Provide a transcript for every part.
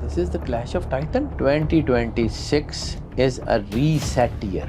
This is the clash of titan. 2026 is a reset year.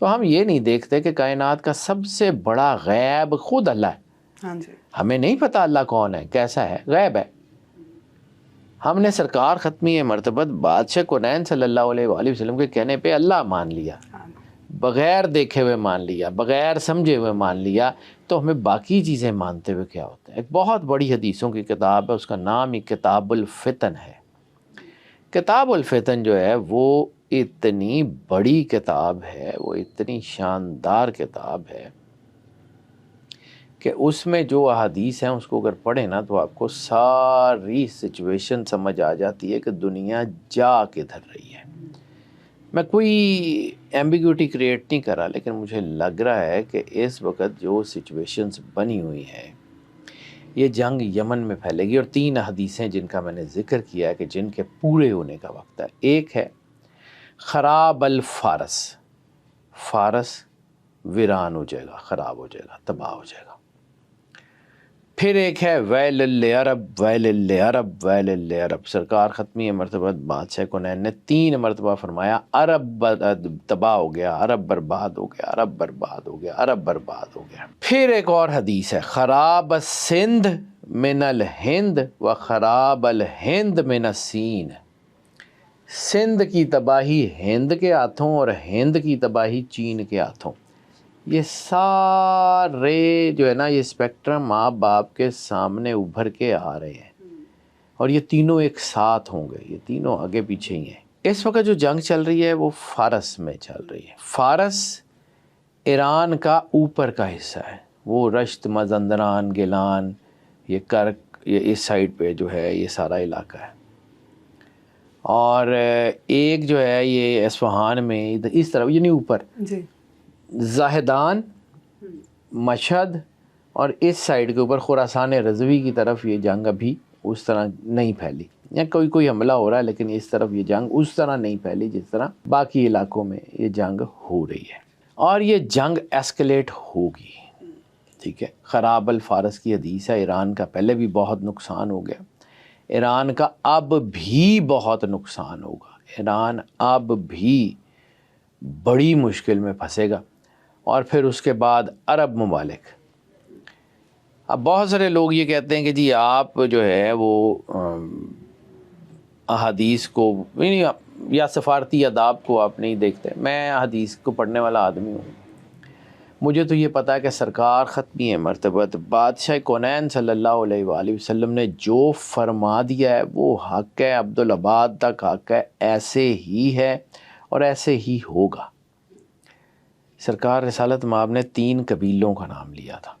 تو ہم یہ نہیں دیکھتے کہ کائنات کا سب سے بڑا غیب خود اللہ ہے. ہاں جی. ہمیں نہیں پتہ اللہ کون ہے، کیسا ہے، غیب ہے. ہم نے سرکار ختمی مرتبت بادشاہ کونین صلی اللہ علیہ وآلہ وسلم کے کہنے پہ اللہ مان لیا، بغیر دیکھے ہوئے مان لیا، بغیر سمجھے ہوئے مان لیا، تو ہمیں باقی چیزیں مانتے ہوئے کیا ہوتا ہے. ایک بہت بڑی حدیثوں کی کتاب ہے، اس کا نام ہی کتاب الفتن ہے. کتاب الفتن جو ہے وہ اتنی بڑی کتاب ہے، وہ اتنی شاندار کتاب ہے کہ اس میں جو احادیث ہیں اس کو اگر پڑھیں نا تو آپ کو ساری سچویشن سمجھ آ جاتی ہے کہ دنیا جا کدھر رہی ہے. میں کوئی ایمبیگوٹی کریٹ نہیں کر رہا، لیکن مجھے لگ رہا ہے کہ اس وقت جو سچویشنز بنی ہوئی ہیں، یہ جنگ یمن میں پھیلے گی. اور 3 حدیثیں جن کا میں نے ذکر کیا ہے کہ جن کے پورے ہونے کا وقت ہے. ایک ہے خراب الفارس، فارس ویران ہو جائے گا، خراب ہو جائے گا، تباہ ہو جائے گا. پھر ایک ہے ویل للعرب، ویل للعرب، ویل للعرب. سرکار ختمی مرتبہ بادشاہ کونین نے 3 مرتبہ فرمایا عرب تباہ ہو گیا، عرب برباد ہو گیا، عرب برباد ہو گیا، عرب برباد ہو گیا. پھر ایک اور حدیث ہے خراب السندھ من الہند و خراب الہند من السین. سندھ کی تباہی ہند کے ہاتھوں اور ہند کی تباہی چین کے ہاتھوں. یہ سارے جو ہے نا یہ اسپیکٹرم ماں باپ کے سامنے ابھر کے آ رہے ہیں، اور یہ تینوں ایک ساتھ ہوں گے، یہ تینوں آگے پیچھے ہی ہیں. اس وقت جو جنگ چل رہی ہے وہ فارس میں چل رہی ہے. فارس ایران کا اوپر کا حصہ ہے، وہ رشت، مازندران، گیلان، یہ کرک، یہ اس سائڈ پہ جو ہے یہ سارا علاقہ ہے. اور ایک جو ہے یہ اصفہان میں اس طرف یعنی اوپر جی زاہدان، مشہد، اور اس سائڈ کے اوپر خراسان رضوی کی طرف یہ جنگ ابھی اس طرح نہیں پھیلی. یا کوئی حملہ ہو رہا ہے لیکن اس طرف یہ جنگ اس طرح نہیں پھیلی جس طرح باقی علاقوں میں یہ جنگ ہو رہی ہے. اور یہ جنگ ایسکلیٹ ہوگی. ٹھیک ہے. خراب الفارس کی حدیث ہے. ایران کا پہلے بھی بہت نقصان ہو گیا، ایران کا اب بھی بہت نقصان ہوگا، ایران اب بھی بڑی مشکل میں پھنسے گا. اور پھر اس کے بعد عرب ممالک. اب بہت سارے لوگ یہ کہتے ہیں کہ جی آپ جو ہے وہ احادیث کو یا سفارتی آداب کو آپ نہیں دیکھتے. میں احادیث کو پڑھنے والا آدمی ہوں. مجھے تو یہ پتہ ہے کہ سرکار ختمی مرتبت بادشاہ کونین صلی اللہ علیہ وآلہ وسلم نے جو فرما دیا ہے وہ حق ہے، عبدالآباد تک حق ہے، ایسے ہی ہے اور ایسے ہی ہوگا. سرکار رسالت مآب نے 3 قبیلوں کا نام لیا تھا،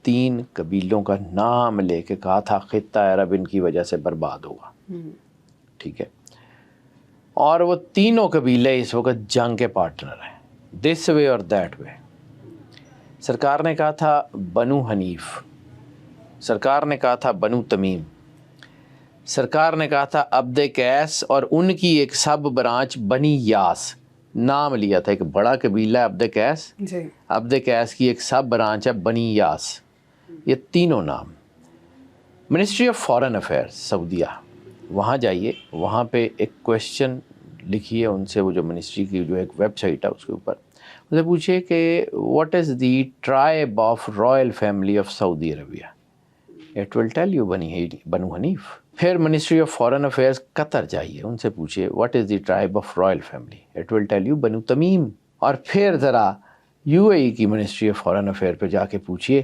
3 قبیلوں کا نام لے کے کہا تھا خطہ عرب ان کی وجہ سے برباد ہوگا. ٹھیک ہے. اور وہ تینوں قبیلے اس وقت جنگ کے پارٹنر ہیں، دس وے اور دیٹ وے. سرکار نے کہا تھا بنو حنیف، سرکار نے کہا تھا بنو تمیم، سرکار نے کہا تھا عبد قیس اور ان کی ایک سب برانچ بنی یاس. نام لیا تھا، ایک بڑا قبیلہ ہے عبد قیس، جی عبد قیس کی ایک سب برانچ ہے بنی یاس. یہ تینوں نام. منسٹری آف فارن افیئرس سعودیہ، وہاں جائیے، وہاں پہ ایک کویشچن لکھیے ان سے، وہ جو منسٹری کی جو ایک ویب سائٹ ہے اس کے اوپر ان سے پوچھیے کہ what is the tribe of Royal family of Saudi Arabia. It will tell you بنو حنیف. پھر منسٹری آف فارن افیئرس قطر جائیے، ان سے پوچھیے what is the tribe of Royal family, it will tell you بنو تمیم. اور پھر ذرا یو اے ای کی منسٹری آف فارن افیئر پہ جا کے پوچھیے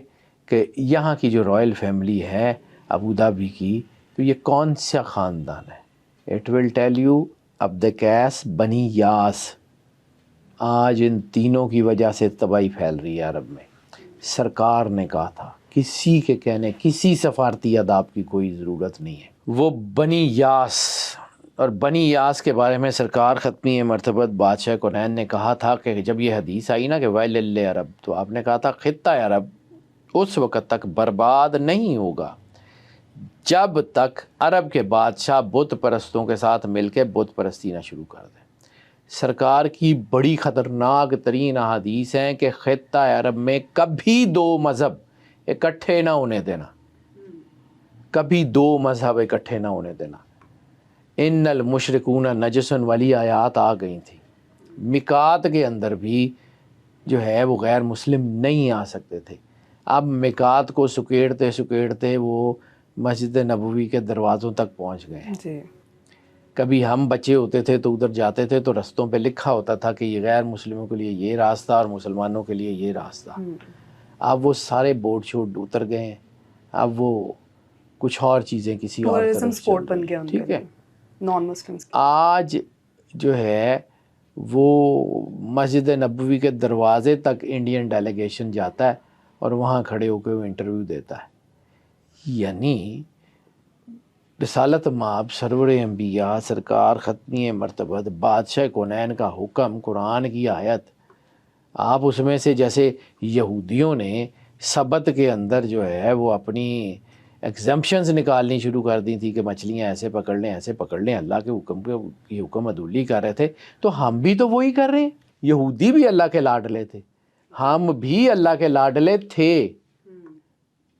کہ یہاں کی جو رائل فیملی ہے ابو دھابی کی، تو یہ کون سا خاندان ہے. اٹ ول ٹیل یو عبد قیس بنی یاس. آج ان تینوں کی وجہ سے تباہی پھیل رہی ہے عرب میں. سرکار نے کہا تھا، کسی کے کہنے، کسی سفارتی آداب کی کوئی ضرورت نہیں ہے. وہ بنی یاس، اور بنی یاس کے بارے میں سرکار ختمی مرتبت بادشاہ کونین نے کہا تھا کہ جب یہ حدیث آئی نا کہ ویل للعرب، تو آپ نے کہا تھا خطہ عرب اس وقت تک برباد نہیں ہوگا جب تک عرب کے بادشاہ بت پرستوں کے ساتھ مل کے بت پرستی نہ شروع کر دیں. سرکار کی بڑی خطرناک ترین احادیث ہیں کہ خطہ عرب میں کبھی 2 مذہب اکٹھے نہ ہونے دینا، کبھی 2 مذہب اکٹھے نہ ہونے دینا. ان المشرکون نجس والی آیات آ گئی تھی. مکات کے اندر بھی جو ہے وہ غیر مسلم نہیں آ سکتے تھے. اب مکات کو سکیڑتے سکیڑتے وہ مسجد نبوی کے دروازوں تک پہنچ گئے ہیں. جی. کبھی ہم بچے ہوتے تھے تو ادھر جاتے تھے تو رستوں پہ لکھا ہوتا تھا کہ یہ غیر مسلموں کے لیے یہ راستہ اور مسلمانوں کے لیے یہ راستہ. اب وہ سارے بورڈ چھوٹ اتر گئے ہیں. اب وہ کچھ اور چیزیں کسی اور ٹورزم طرف سپورٹ چل بن رہی گیا ہیں. ان کے ٹھیک ہے. لیے نان مسلمس. آج جو ہے وہ مسجد نبوی کے دروازے تک انڈین ڈیلیگیشن جاتا ہے اور وہاں کھڑے ہو کے وہ انٹرویو دیتا ہے. یعنی رسالت مآب سرور انبیاء سرکار ختمی مرتبت بادشاہ کونین کا حکم قرآن کی آیت، آپ اس میں سے جیسے یہودیوں نے سبت کے اندر جو ہے وہ اپنی ایگزمپشنز نکالنی شروع کر دی تھی کہ مچھلیاں ایسے پکڑ لیں ایسے پکڑ لیں، اللہ کے حکم کی حکم عدولی کر رہے تھے، تو ہم بھی تو وہی کر رہے ہیں. یہودی بھی اللہ کے لاڈلے تھے، ہم بھی اللہ کے لاڈلے تھے.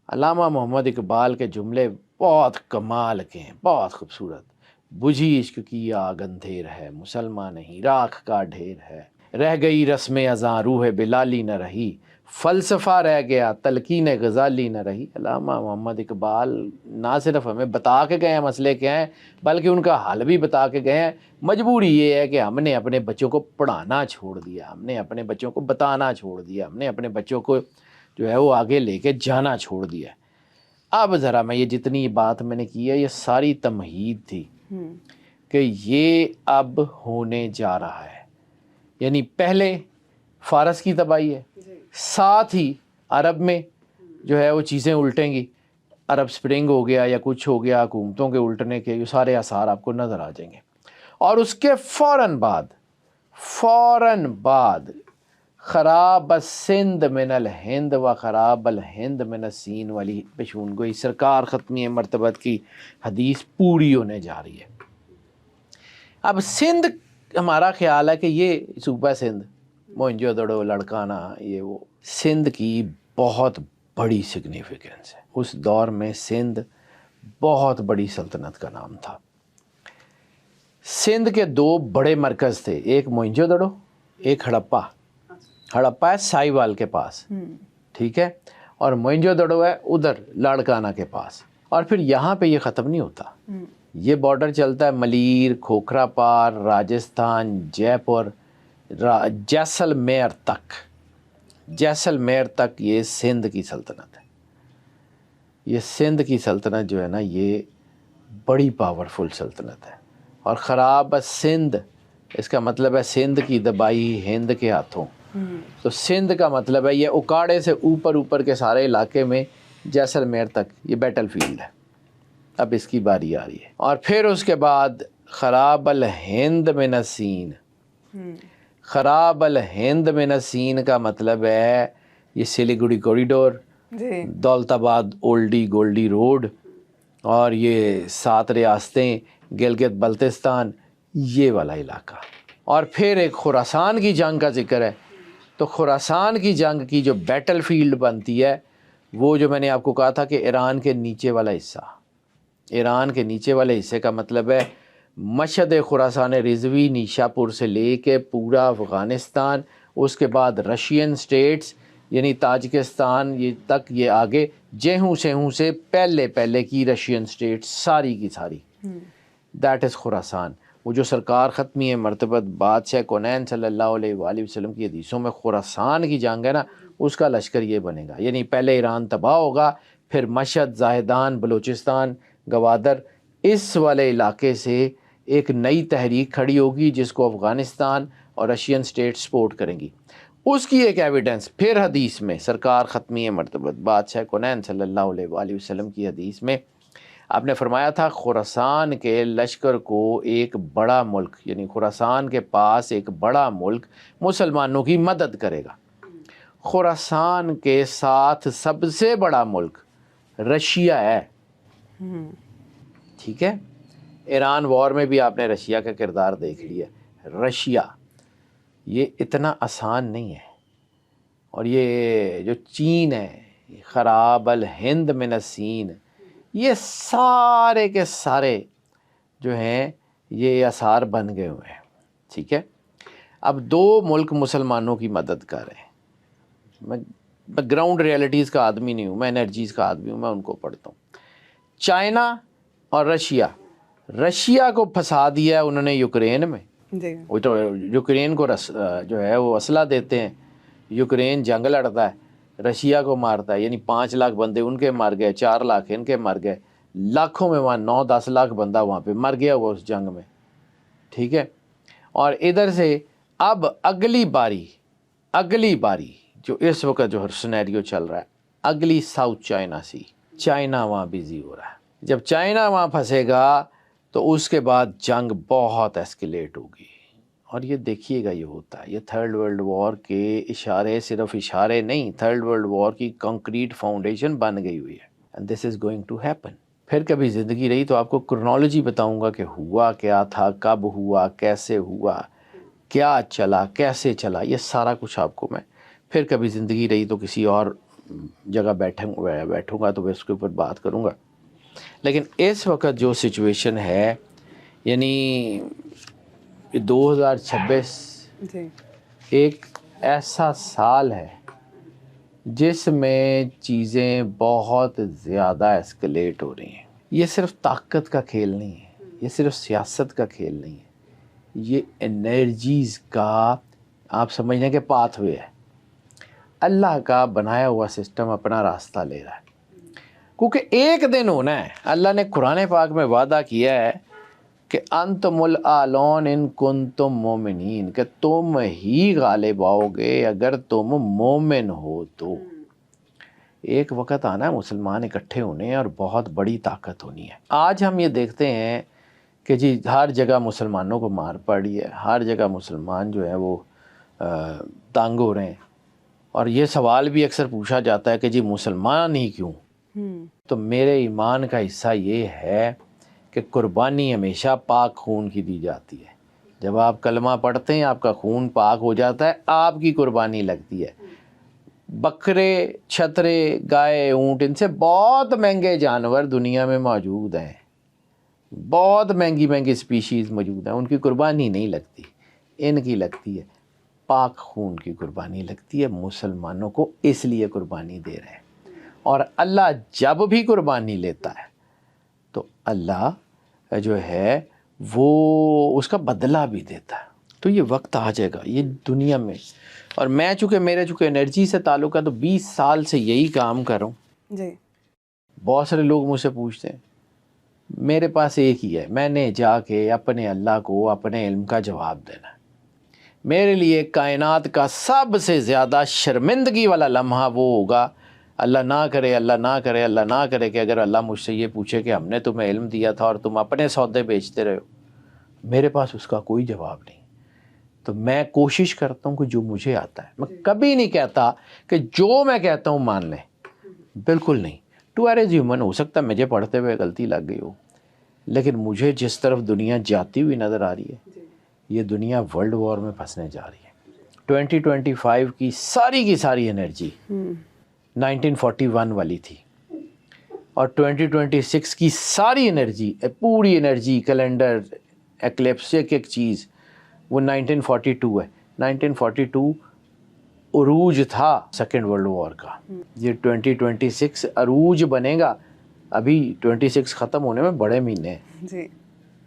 علامہ محمد اقبال کے جملے بہت کمال کے ہیں، بہت خوبصورت. بجھی عشق کی آگ اندھیر ہے، مسلمان نہیں راکھ کا ڈھیر ہے، رہ گئی رسم ازاں روح بلالی نہ رہی، فلسفہ رہ گیا تلقین غزالی نہ رہی. علامہ محمد اقبال نہ صرف ہمیں بتا کے گئے ہیں مسئلے کیا ہیں، بلکہ ان کا حل بھی بتا کے گئے ہیں. مجبوری یہ ہے کہ ہم نے اپنے بچوں کو پڑھانا چھوڑ دیا، ہم نے اپنے بچوں کو بتانا چھوڑ دیا، ہم نے اپنے بچوں کو جو ہے وہ آگے لے کے جانا چھوڑ دیا. اب ذرا میں یہ جتنی بات میں نے کی ہے یہ ساری تمہید تھی کہ یہ اب ہونے جا رہا ہے. یعنی پہلے فارس کی تباہی ہے، ساتھ ہی عرب میں جو ہے وہ چیزیں الٹیں گی. عرب سپرنگ ہو گیا یا کچھ ہو گیا، حکومتوں کے الٹنے کے یہ سارے آثار آپ کو نظر آ جائیں گے. اور اس کے فوراً بعد خراب سندھ من الہند و خراب الہند من السین والی پیشون گوئی سرکار ختمی مرتبت کی حدیث پوری ہونے جا رہی ہے. اب سندھ ہمارا خیال ہے کہ یہ صوبہ سندھ موئنجو دڑو لڑکانہ یہ وہ، سندھ کی بہت بڑی سگنیفیکنس ہے. اس دور میں سندھ بہت بڑی سلطنت کا نام تھا. سندھ کے دو بڑے مرکز تھے، ایک موئنجو دڑو ایک ہڑپا. ہڑپا ہے سائیوال کے پاس، ٹھیک ہے، اور موئنجو دڑو ہے ادھر لاڑکانہ کے پاس. اور پھر یہاں پہ یہ ختم نہیں ہوتا، یہ بارڈر چلتا ہے ملیر، کھوکھرا پار، راجستھان، جے پور، جیسلمیر تک. جیسلمیر تک یہ سندھ کی سلطنت ہے. یہ سندھ کی سلطنت جو ہے نا یہ بڑی پاورفل سلطنت ہے. اور خراب سندھ اس کا مطلب ہے سندھ کی دبائی ہند کے ہاتھوں. تو سندھ کا مطلب ہے یہ اکاڑے سے اوپر کے سارے علاقے میں جیسلمیر تک یہ بیٹل فیلڈ ہے. اب اس کی باری آ رہی ہے. اور پھر اس کے بعد خراب الہند من السین. خراب الہند من السین کا مطلب ہے یہ سلیگوڑی کوریڈور، دولت آباد اولڈی گولڈی روڈ، اور یہ 7 ریاستیں گلگت بلتستان، یہ والا علاقہ. اور پھر ایک خراسان کی جنگ کا ذکر ہے. تو خراسان کی جنگ کی جو بیٹل فیلڈ بنتی ہے وہ جو میں نے آپ کو کہا تھا کہ ایران کے نیچے والا حصہ، ایران کے نیچے والے حصے کا مطلب ہے مشہد خراسان رضوی نیشا پور سے لے کے پورا افغانستان، اس کے بعد رشین سٹیٹس یعنی تاجکستان یہ تک، یہ آگے جہوں سہوں سے پہلے کی رشین سٹیٹس ساری کی ساری، دیٹ از خراسان. وہ جو سرکار ختمی مرتبت بادشاہ کونین صلی اللہ علیہ وآلہ وسلم کی حدیثوں میں خراسان کی جنگ ہے نا، اس کا لشکر یہ بنے گا. یعنی پہلے ایران تباہ ہوگا، پھر مشہد، زاہدان، بلوچستان، گوادر، اس والے علاقے سے ایک نئی تحریک کھڑی ہوگی جس کو افغانستان اور رشین سٹیٹ سپورٹ کریں گی. اس کی ایک ایویڈنس پھر حدیث میں سرکار ختمی مرتبت بادشاہ کونین صلی اللہ علیہ وآلہ وسلم کی حدیث میں آپ نے فرمایا تھا خراسان کے لشکر کو ایک بڑا ملک، یعنی خراسان کے پاس ایک بڑا ملک مسلمانوں کی مدد کرے گا. خراسان کے ساتھ سب سے بڑا ملک رشیا ہے، ٹھیک ہے. ایران وار میں بھی آپ نے رشیا کا کردار دیکھ لیا. رشیا یہ اتنا آسان نہیں ہے. اور یہ جو چین ہے، خراب الہند من السین، یہ سارے کے سارے جو ہیں یہ آثار بن گئے ہوئے ہیں، ٹھیک ہے. اب 2 ملک مسلمانوں کی مدد کر رہے ہیں. میں گراؤنڈ ریئلٹیز کا آدمی نہیں ہوں, میں انرجیز کا آدمی ہوں, میں ان کو پڑھتا ہوں. چائنا اور رشیا کو پھنسا دیا ہے انہوں نے یوکرین میں. جی وہ تو یوکرین کو جو ہے وہ اسلحہ دیتے ہیں, یوکرین جنگ لڑتا ہے, رشیا کو مارتا ہے, یعنی 5 لاکھ بندے ان کے مر گئے, 4 لاکھ ان کے مر گئے, لاکھوں میں وہاں 9-10 لاکھ بندہ وہاں پہ مر گیا وہ اس جنگ میں, ٹھیک ہے. اور ادھر سے اب اگلی باری جو اس وقت جو سینیریو چل رہا ہے, اگلی ساؤتھ چائنا سی, چائنا وہاں بزی ہو رہا ہے. جب چائنا وہاں پھنسے گا تو اس کے بعد جنگ بہت ایسکیلیٹ ہوگی. اور یہ دیکھیے گا یہ ہوتا ہے, یہ 3rd ورلڈ وار کے اشارے صرف اشارے نہیں, 3rd ورلڈ وار کی کنکریٹ فاؤنڈیشن بن گئی ہوئی ہے. And this is going to happen. پھر کبھی زندگی رہی تو آپ کو کرونالوجی بتاؤں گا کہ ہوا کیا تھا, کب ہوا, کیسے ہوا, کیا چلا, کیسے چلا, یہ سارا کچھ آپ کو میں پھر کبھی زندگی رہی تو کسی اور جگہ بیٹھوں گا تو میں اس کے اوپر بات کروں گا. لیکن اس وقت جو سچویشن ہے, یعنی 2026 جی ایک ایسا سال ہے جس میں چیزیں بہت زیادہ ایسکلیٹ ہو رہی ہیں. یہ صرف طاقت کا کھیل نہیں ہے, یہ صرف سیاست کا کھیل نہیں ہے, یہ انرجیز کا آپ سمجھنے کے پاتھ وے ہے. اللہ کا بنایا ہوا سسٹم اپنا راستہ لے رہا ہے, کیونکہ ایک دن ہونا ہے. اللہ نے قرآن پاک میں وعدہ کیا ہے کہ انتم الاعلون ان کنتم مومنین, کہ تم ہی غالب آؤ گے اگر تم مومن ہو تو. ایک وقت آنا ہے مسلمان اکٹھے ہونے اور بہت بڑی طاقت ہونی ہے. آج ہم یہ دیکھتے ہیں کہ جی ہر جگہ مسلمانوں کو مار پڑی ہے, ہر جگہ مسلمان جو ہے وہ تنگ ہو رہے ہیں. اور یہ سوال بھی اکثر پوچھا جاتا ہے کہ جی مسلمان ہی کیوں؟ تو میرے ایمان کا حصہ یہ ہے کہ قربانی ہمیشہ پاک خون کی دی جاتی ہے. جب آپ کلمہ پڑھتے ہیں آپ کا خون پاک ہو جاتا ہے, آپ کی قربانی لگتی ہے. بکرے, چھترے, گائے, اونٹ, ان سے بہت مہنگے جانور دنیا میں موجود ہیں, بہت مہنگی اسپیشیز موجود ہیں, ان کی قربانی نہیں لگتی, ان کی لگتی ہے. پاک خون کی قربانی لگتی ہے. مسلمانوں کو اس لیے قربانی دے رہے ہیں. اور اللہ جب بھی قربانی لیتا ہے تو اللہ جو ہے وہ اس کا بدلہ بھی دیتا ہے. تو یہ وقت آ جائے گا یہ دنیا میں. اور میں میرے انرجی سے تعلق ہے تو 20 سال سے یہی کام کر رہا ہوں. جی بہت سارے لوگ مجھ سے پوچھتے ہیں, میرے پاس ایک ہی ہے, میں نے جا کے اپنے اللہ کو اپنے علم کا جواب دینا ہے. میرے لیے کائنات کا سب سے زیادہ شرمندگی والا لمحہ وہ ہوگا, اللہ نہ کرے کہ اگر اللہ مجھ سے یہ پوچھے کہ ہم نے تمہیں علم دیا تھا اور تم اپنے سودے بیچتے رہے ہو. میرے پاس اس کا کوئی جواب نہیں. تو میں کوشش کرتا ہوں کہ جو مجھے آتا ہے, میں کبھی نہیں کہتا کہ جو میں کہتا ہوں مان لیں, بالکل نہیں. ٹو ایز ہیومن ہو سکتا ہے مجھے پڑھتے ہوئے غلطی لگ گئی ہو, لیکن مجھے جس طرف دنیا جاتی ہوئی نظر آ رہی ہے یہ دنیا ورلڈ وار میں پھنسنے جا رہی ہے. 2025 کی ساری انرجی 1941 والی تھی, اور 2026 کی ساری انرجی, پوری انرجی, کیلنڈر, ایکلپس, ایک چیز وہ 1942 ہے. 1942 عروج تھا سیکنڈ ورلڈ وار کا. یہ 2026 عروج بنے گا. ابھی 26 ختم ہونے میں بڑے مہینے ہیں. جی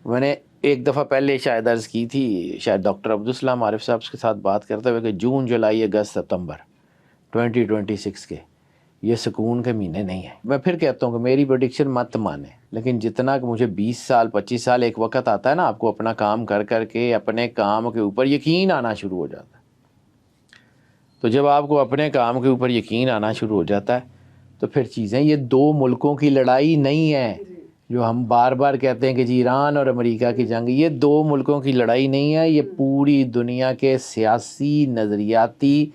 میں نے ایک دفعہ پہلے شاید عرض کی تھی, شاید ڈاکٹر عبدالسلام عارف صاحب کے ساتھ بات کرتے ہوئے, کہ جون, جولائی, اگست, ستمبر 2026 کے یہ سکون کے مہینے نہیں ہیں. میں پھر کہتا ہوں کہ میری پریڈکشن مت مانے, لیکن جتنا کہ مجھے 20 سال 25 سال ایک وقت آتا ہے نا, آپ کو اپنا کام کر کے اپنے کام کے اوپر یقین آنا شروع ہو جاتا ہے. تو جب آپ کو اپنے کام کے اوپر یقین آنا شروع ہو جاتا ہے تو پھر چیزیں, یہ 2 ملکوں کی لڑائی نہیں ہے جو ہم بار بار کہتے ہیں کہ جی ایران اور امریکہ کی جنگ, یہ 2 ملکوں کی لڑائی نہیں ہے, یہ پوری دنیا کے سیاسی, نظریاتی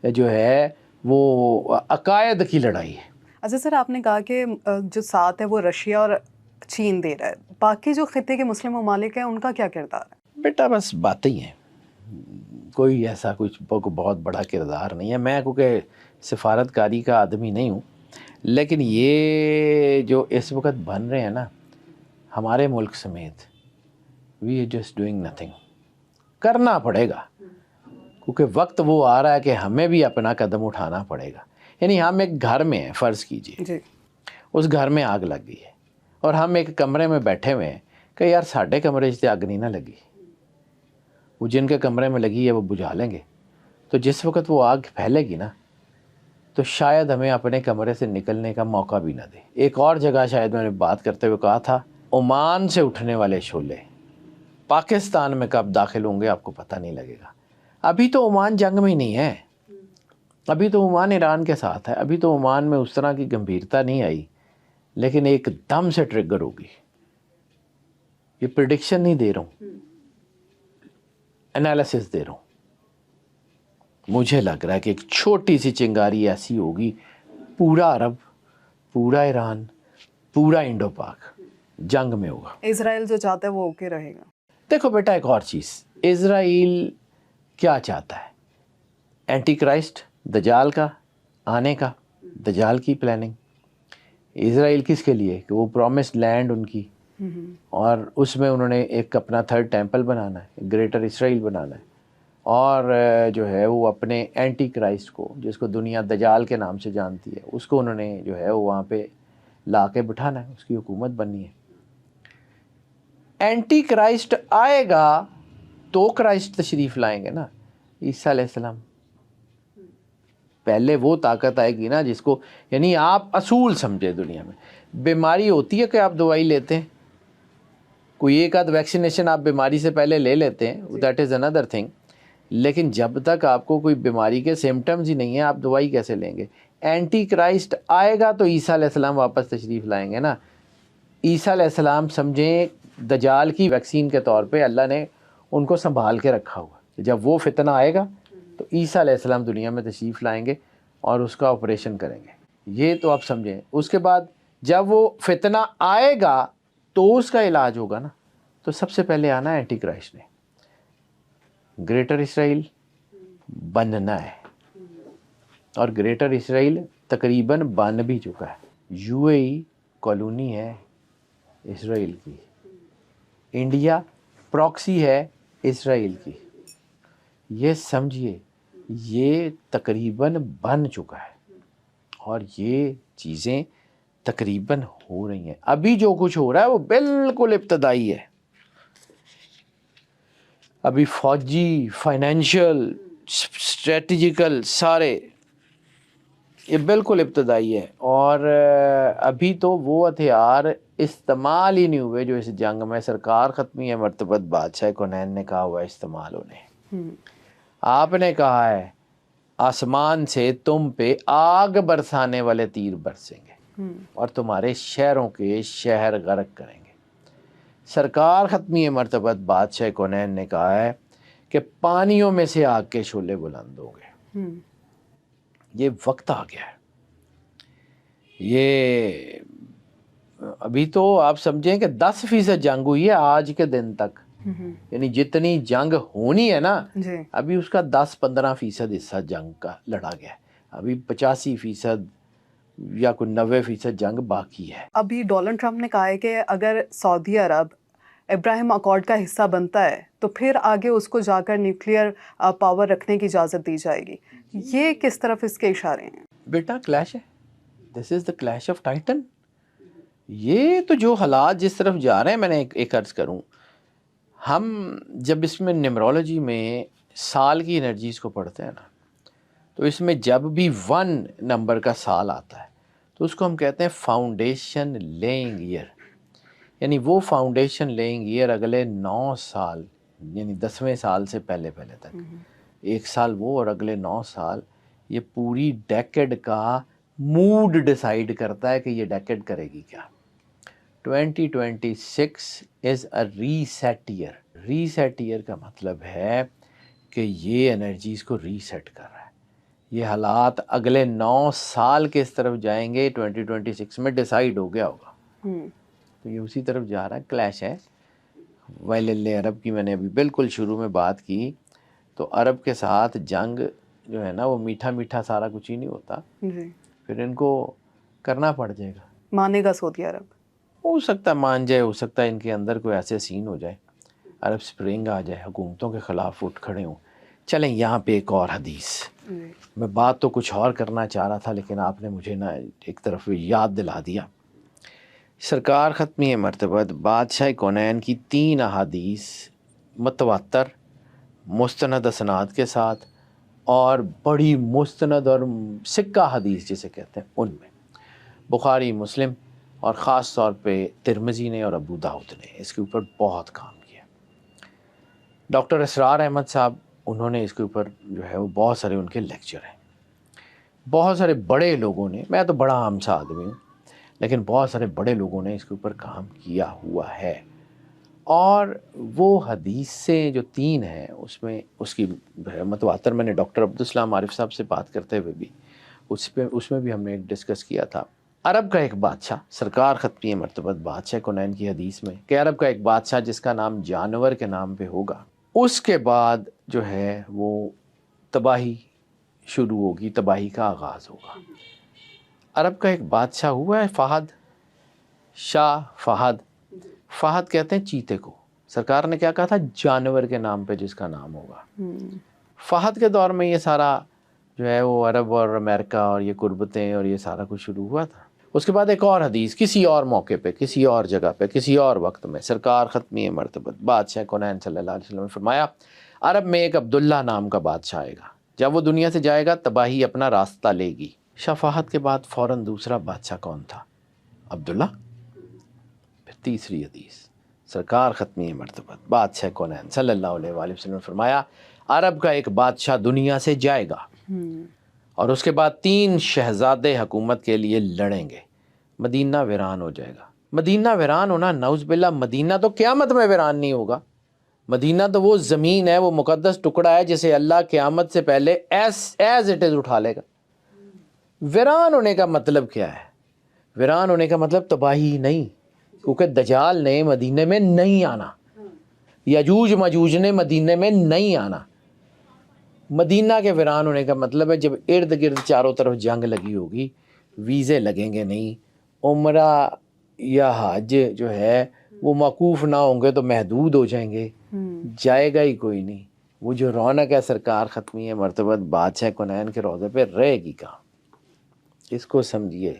جو ہے وہ عقائد کی لڑائی ہے. اچھا سر, آپ نے کہا کہ جو ساتھ ہے وہ رشیا اور چین دے رہا ہے, باقی جو خطے کے مسلم ممالک ہیں ان کا کیا کردار ہے؟ بیٹا بس باتیں ہی ہیں, کوئی ایسا کچھ بہت بڑا کردار نہیں ہے. میں کیونکہ سفارت کاری کا آدمی نہیں ہوں, لیکن یہ جو اس وقت بن رہے ہیں نا ہمارے ملک سمیت, we are just doing nothing. کرنا پڑے گا, کیونکہ وقت وہ آ رہا ہے کہ ہمیں بھی اپنا قدم اٹھانا پڑے گا. یعنی ہم ایک گھر میں ہیں، فرض کیجئے جی اس گھر میں آگ لگ گئی ہے اور ہم ایک کمرے میں بیٹھے ہوئے ہیں کہ یار ساڈے کمرے سے آگ نہیں نہ لگی، وہ جن کے کمرے میں لگی ہے وہ بجھا لیں گے. تو جس وقت وہ آگ پھیلے گی نا تو شاید ہمیں اپنے کمرے سے نکلنے کا موقع بھی نہ دے. ایک اور جگہ شاید میں نے بات کرتے ہوئے کہا تھا، عمان سے اٹھنے والے شعلے پاکستان میں کب داخل ہوں گے آپ کو پتہ نہیں لگے گا. ابھی تو عمان جنگ میں ہی نہیں ہے، ابھی تو عمان ایران کے ساتھ ہے، ابھی تو عمان میں اس طرح کی گمبھیرتا نہیں آئی، لیکن ایک دم سے ٹریگر ہوگی. یہ پریڈکشن نہیں دے رہا ہوں، انالیسس دے رہا ہوں. مجھے لگ رہا ہے کہ ایک چھوٹی سی چنگاری ایسی ہوگی، پورا عرب، پورا ایران، پورا انڈو پاک جنگ میں ہوگا. اسرائیل جو چاہتا ہے وہ اوکے رہے گا. دیکھو بیٹا ایک اور چیز، اسرائیل کیا چاہتا ہے؟ اینٹی کرائسٹ دجال کا آنے کا، دجال کی پلاننگ. اسرائیل کس کے لیے؟ کہ وہ پرومسڈ لینڈ ان کی، اور اس میں انہوں نے ایک اپنا تھرڈ ٹیمپل بنانا ہے، گریٹر اسرائیل بنانا ہے، اور جو ہے وہ اپنے اینٹی کرائسٹ کو، جس کو دنیا دجال کے نام سے جانتی ہے، اس کو انہوں نے جو ہے وہ وہاں پہ لا کے بٹھانا ہے، اس کی حکومت بننی ہے. اینٹی کرائسٹ آئے گا تو کرائسٹ تشریف لائیں گے نا، عیسیٰ علیہ السلام. پہلے وہ طاقت آئے گی نا جس کو، یعنی آپ اصول سمجھے، دنیا میں بیماری ہوتی ہے کہ آپ دوائی لیتے ہیں، کوئی ایک آدھ ویکسینیشن آپ بیماری سے پہلے لے لیتے ہیں، دیٹ از اندر تھنگ. لیکن جب تک آپ کو کوئی بیماری کے سمٹمز ہی نہیں ہیں آپ دوائی کیسے لیں گے؟ اینٹی کرائسٹ آئے گا تو عیسیٰ علیہ السلام واپس تشریف لائیں گے نا. عیسیٰ علیہ السلام سمجھیں دجال کی ویکسین کے طور پہ اللہ نے ان کو سنبھال کے رکھا ہوا. جب وہ فتنہ آئے گا تو عیسیٰ علیہ السلام دنیا میں تشریف لائیں گے اور اس کا آپریشن کریں گے. یہ تو آپ سمجھیں. اس کے بعد جب وہ فتنہ آئے گا تو اس کا علاج ہوگا نا. تو سب سے پہلے آنا ہے اینٹی کرائسٹ نے. گریٹر اسرائیل بننا ہے، اور گریٹر اسرائیل تقریباً بن بھی چکا ہے. یو اے ای کالونی ہے اسرائیل کی، انڈیا پراکسی ہے اسرائیل کی. یہ سمجھیے یہ تقریباً بن چکا ہے، اور یہ چیزیں تقریباً ہو رہی ہیں. ابھی جو کچھ ہو رہا ہے وہ بالکل ابتدائی ہے. ابھی فوجی، فائنینشیل، اسٹریٹجیکل سارے یہ بالکل ابتدائی ہے. اور ابھی تو وہ ہتھیار استعمال ہی نہیں ہوئے جو اس جنگ میں سرکار ختمی ہے مرتبت بادشاہ کونین نے کہا ہوا ہے استعمال ہونے. آپ نے کہا ہے آسمان سے تم پہ آگ برسانے والے تیر برسیں گے اور تمہارے شہروں کے شہر غرق کریں گے. سرکار ختمی مرتبت بادشاہ کونین نے کہا ہے کہ پانیوں میں سے آگ کے شعلے بلند ہوں گے. یہ وقت آ گیا ہے. یہ ابھی تو آپ سمجھیں کہ 10% جنگ ہوئی ہے آج کے دن تک. یعنی جتنی جنگ ہونی ہے نا ابھی اس کا 10-15% حصہ جنگ کا لڑا گیا ہے. ابھی 85% یا کوئی 90% جنگ باقی ہے. ابھی ڈونلڈ ٹرمپ نے کہا ہے کہ اگر سعودی عرب ابراہیم اکارڈ کا حصہ بنتا ہے تو پھر آگے اس کو جا کر نیوکلیئر پاور رکھنے کی اجازت دی جائے گی. یہ کس طرف اس کے اشارے ہیں؟ بیٹا کلیش ہے، دس از دا کلیش آف ٹائٹن. یہ تو جو حالات جس طرف جا رہے ہیں، میں نے ایک عرض کروں، ہم جب اس میں نیمرولوجی میں سال کی انرجیز کو پڑھتے ہیں نا تو اس میں جب بھی 1 نمبر کا سال آتا ہے تو اس کو ہم کہتے ہیں فاؤنڈیشن لیئنگ ایئر. یعنی وہ فاؤنڈیشن لیئنگ ایئر اگلے 9 سال، یعنی 10ویں سال سے پہلے تک، 1 سال وہ اور اگلے 9 سال، یہ پوری ڈیکیڈ کا موڈ ڈیسائیڈ کرتا ہے کہ یہ ڈیکیڈ کرے گی کیا. 2026 از اے ریسیٹ ایئر. ریسیٹ ایئر کا مطلب ہے کہ یہ انرجیز کو ریسیٹ کر رہا ہے. یہ حالات اگلے 9 سال کے اس طرف جائیں گے، 2026 میں ڈیسائیڈ ہو گیا ہوگا. تو یہ اسی طرف جا رہا ہے. کلیش ہے ویل عرب کی. میں نے ابھی بالکل شروع میں بات کی تو عرب کے ساتھ جنگ جو ہے نا وہ میٹھا میٹھا سارا کچھ ہی نہیں ہوتا. پھر ان کو کرنا پڑ جائے گا. مانے گا سعودی عرب؟ ہو سکتا ہے مان جائے، ہو سکتا ہے ان کے اندر کوئی ایسے سین ہو جائے، عرب سپرنگ آ جائے، حکومتوں کے خلاف اٹھ کھڑے ہوں. چلیں یہاں پہ ایک اور حدیث، میں بات تو کچھ اور کرنا چاہ رہا تھا لیکن آپ نے مجھے نا ایک طرف یاد دلا دیا۔ سرکار ختمی مرتبت بادشاہ کونین کی 3 احادیث متواتر مستند اسناد کے ساتھ اور بڑی مستند اور سکہ حدیث جسے کہتے ہیں، ان میں بخاری، مسلم اور خاص طور پہ ترمذی نے اور ابو داؤد نے اس کے اوپر بہت کام کیا۔ ڈاکٹر اسرار احمد صاحب، انہوں نے اس کے اوپر جو ہے وہ بہت سارے ان کے لیکچر ہیں، بہت سارے بڑے لوگوں نے، میں تو بڑا عام سا آدمی ہوں لیکن بہت سارے بڑے لوگوں نے اس کے اوپر کام کیا ہوا ہے۔ اور وہ حدیث سے جو 3 ہیں اس میں اس کی متواتر، میں نے ڈاکٹر عبدالسلام عارف صاحب سے بات کرتے ہوئے بھی اس میں بھی ہم نے ڈسکس کیا تھا۔ عرب کا ایک بادشاہ، سرکار ختمی مرتبت بادشاہ کونین کی حدیث میں کہ عرب کا ایک بادشاہ جس کا نام جانور کے نام پہ ہوگا، اس کے بعد جو ہے وہ تباہی شروع ہوگی، تباہی کا آغاز ہوگا۔ عرب کا ایک بادشاہ ہوا ہے فہد، شاہ فہد، فہد کہتے ہیں چیتے کو، سرکار نے کیا کہا تھا؟ جانور کے نام پہ جس کا نام ہوگا۔ فہد کے دور میں یہ سارا جو ہے وہ عرب اور امریکہ اور یہ قربتیں اور یہ سارا کچھ شروع ہوا تھا۔ اس کے بعد ایک اور حدیث کسی اور موقع پہ، کسی اور جگہ پہ، کسی اور وقت میں سرکار ختمی مرتبت بادشاہ کونین صلی اللہ علیہ وسلم نے فرمایا عرب میں ایک عبداللہ نام کا بادشاہ آئے گا، جب وہ دنیا سے جائے گا تباہی اپنا راستہ لے گی۔ شاہ فہد کے بعد فوراً دوسرا بادشاہ کون تھا؟ عبداللہ۔ پھر تیسری حدیث سرکار ختمی مرتبت بادشاہ کونین صلی اللہ علیہ وآلہ وسلم نے فرمایا عرب کا ایک بادشاہ دنیا سے جائے گا اور اس کے بعد 3 شہزادے حکومت کے لیے لڑیں گے، مدینہ ویران ہو جائے گا۔ مدینہ ویران ہونا، نعوذ باللہ، مدینہ تو قیامت میں ویران نہیں ہوگا، مدینہ تو وہ زمین ہے، وہ مقدس ٹکڑا ہے جسے اللہ قیامت سے پہلے ایز اٹ از اٹھا لے گا۔ ویران ہونے کا مطلب کیا ہے؟ ویران ہونے کا مطلب تباہی نہیں، کیونکہ دجال نے مدینے میں نہیں آنا، یجوج مجوج نے مدینے میں نہیں آنا۔ مدینہ کے ویران ہونے کا مطلب ہے جب ارد گرد چاروں طرف جنگ لگی ہوگی، ویزے لگیں گے نہیں، عمرہ یا حج جو ہے وہ موقوف نہ ہوں گے تو محدود ہو جائیں گے، جائے گا ہی کوئی نہیں۔ وہ جو رونق ہے سرکار ختمی مرتبت بادشاہ کونین کے روضے پہ رہے گی کہاں؟ اس کو سمجھیے،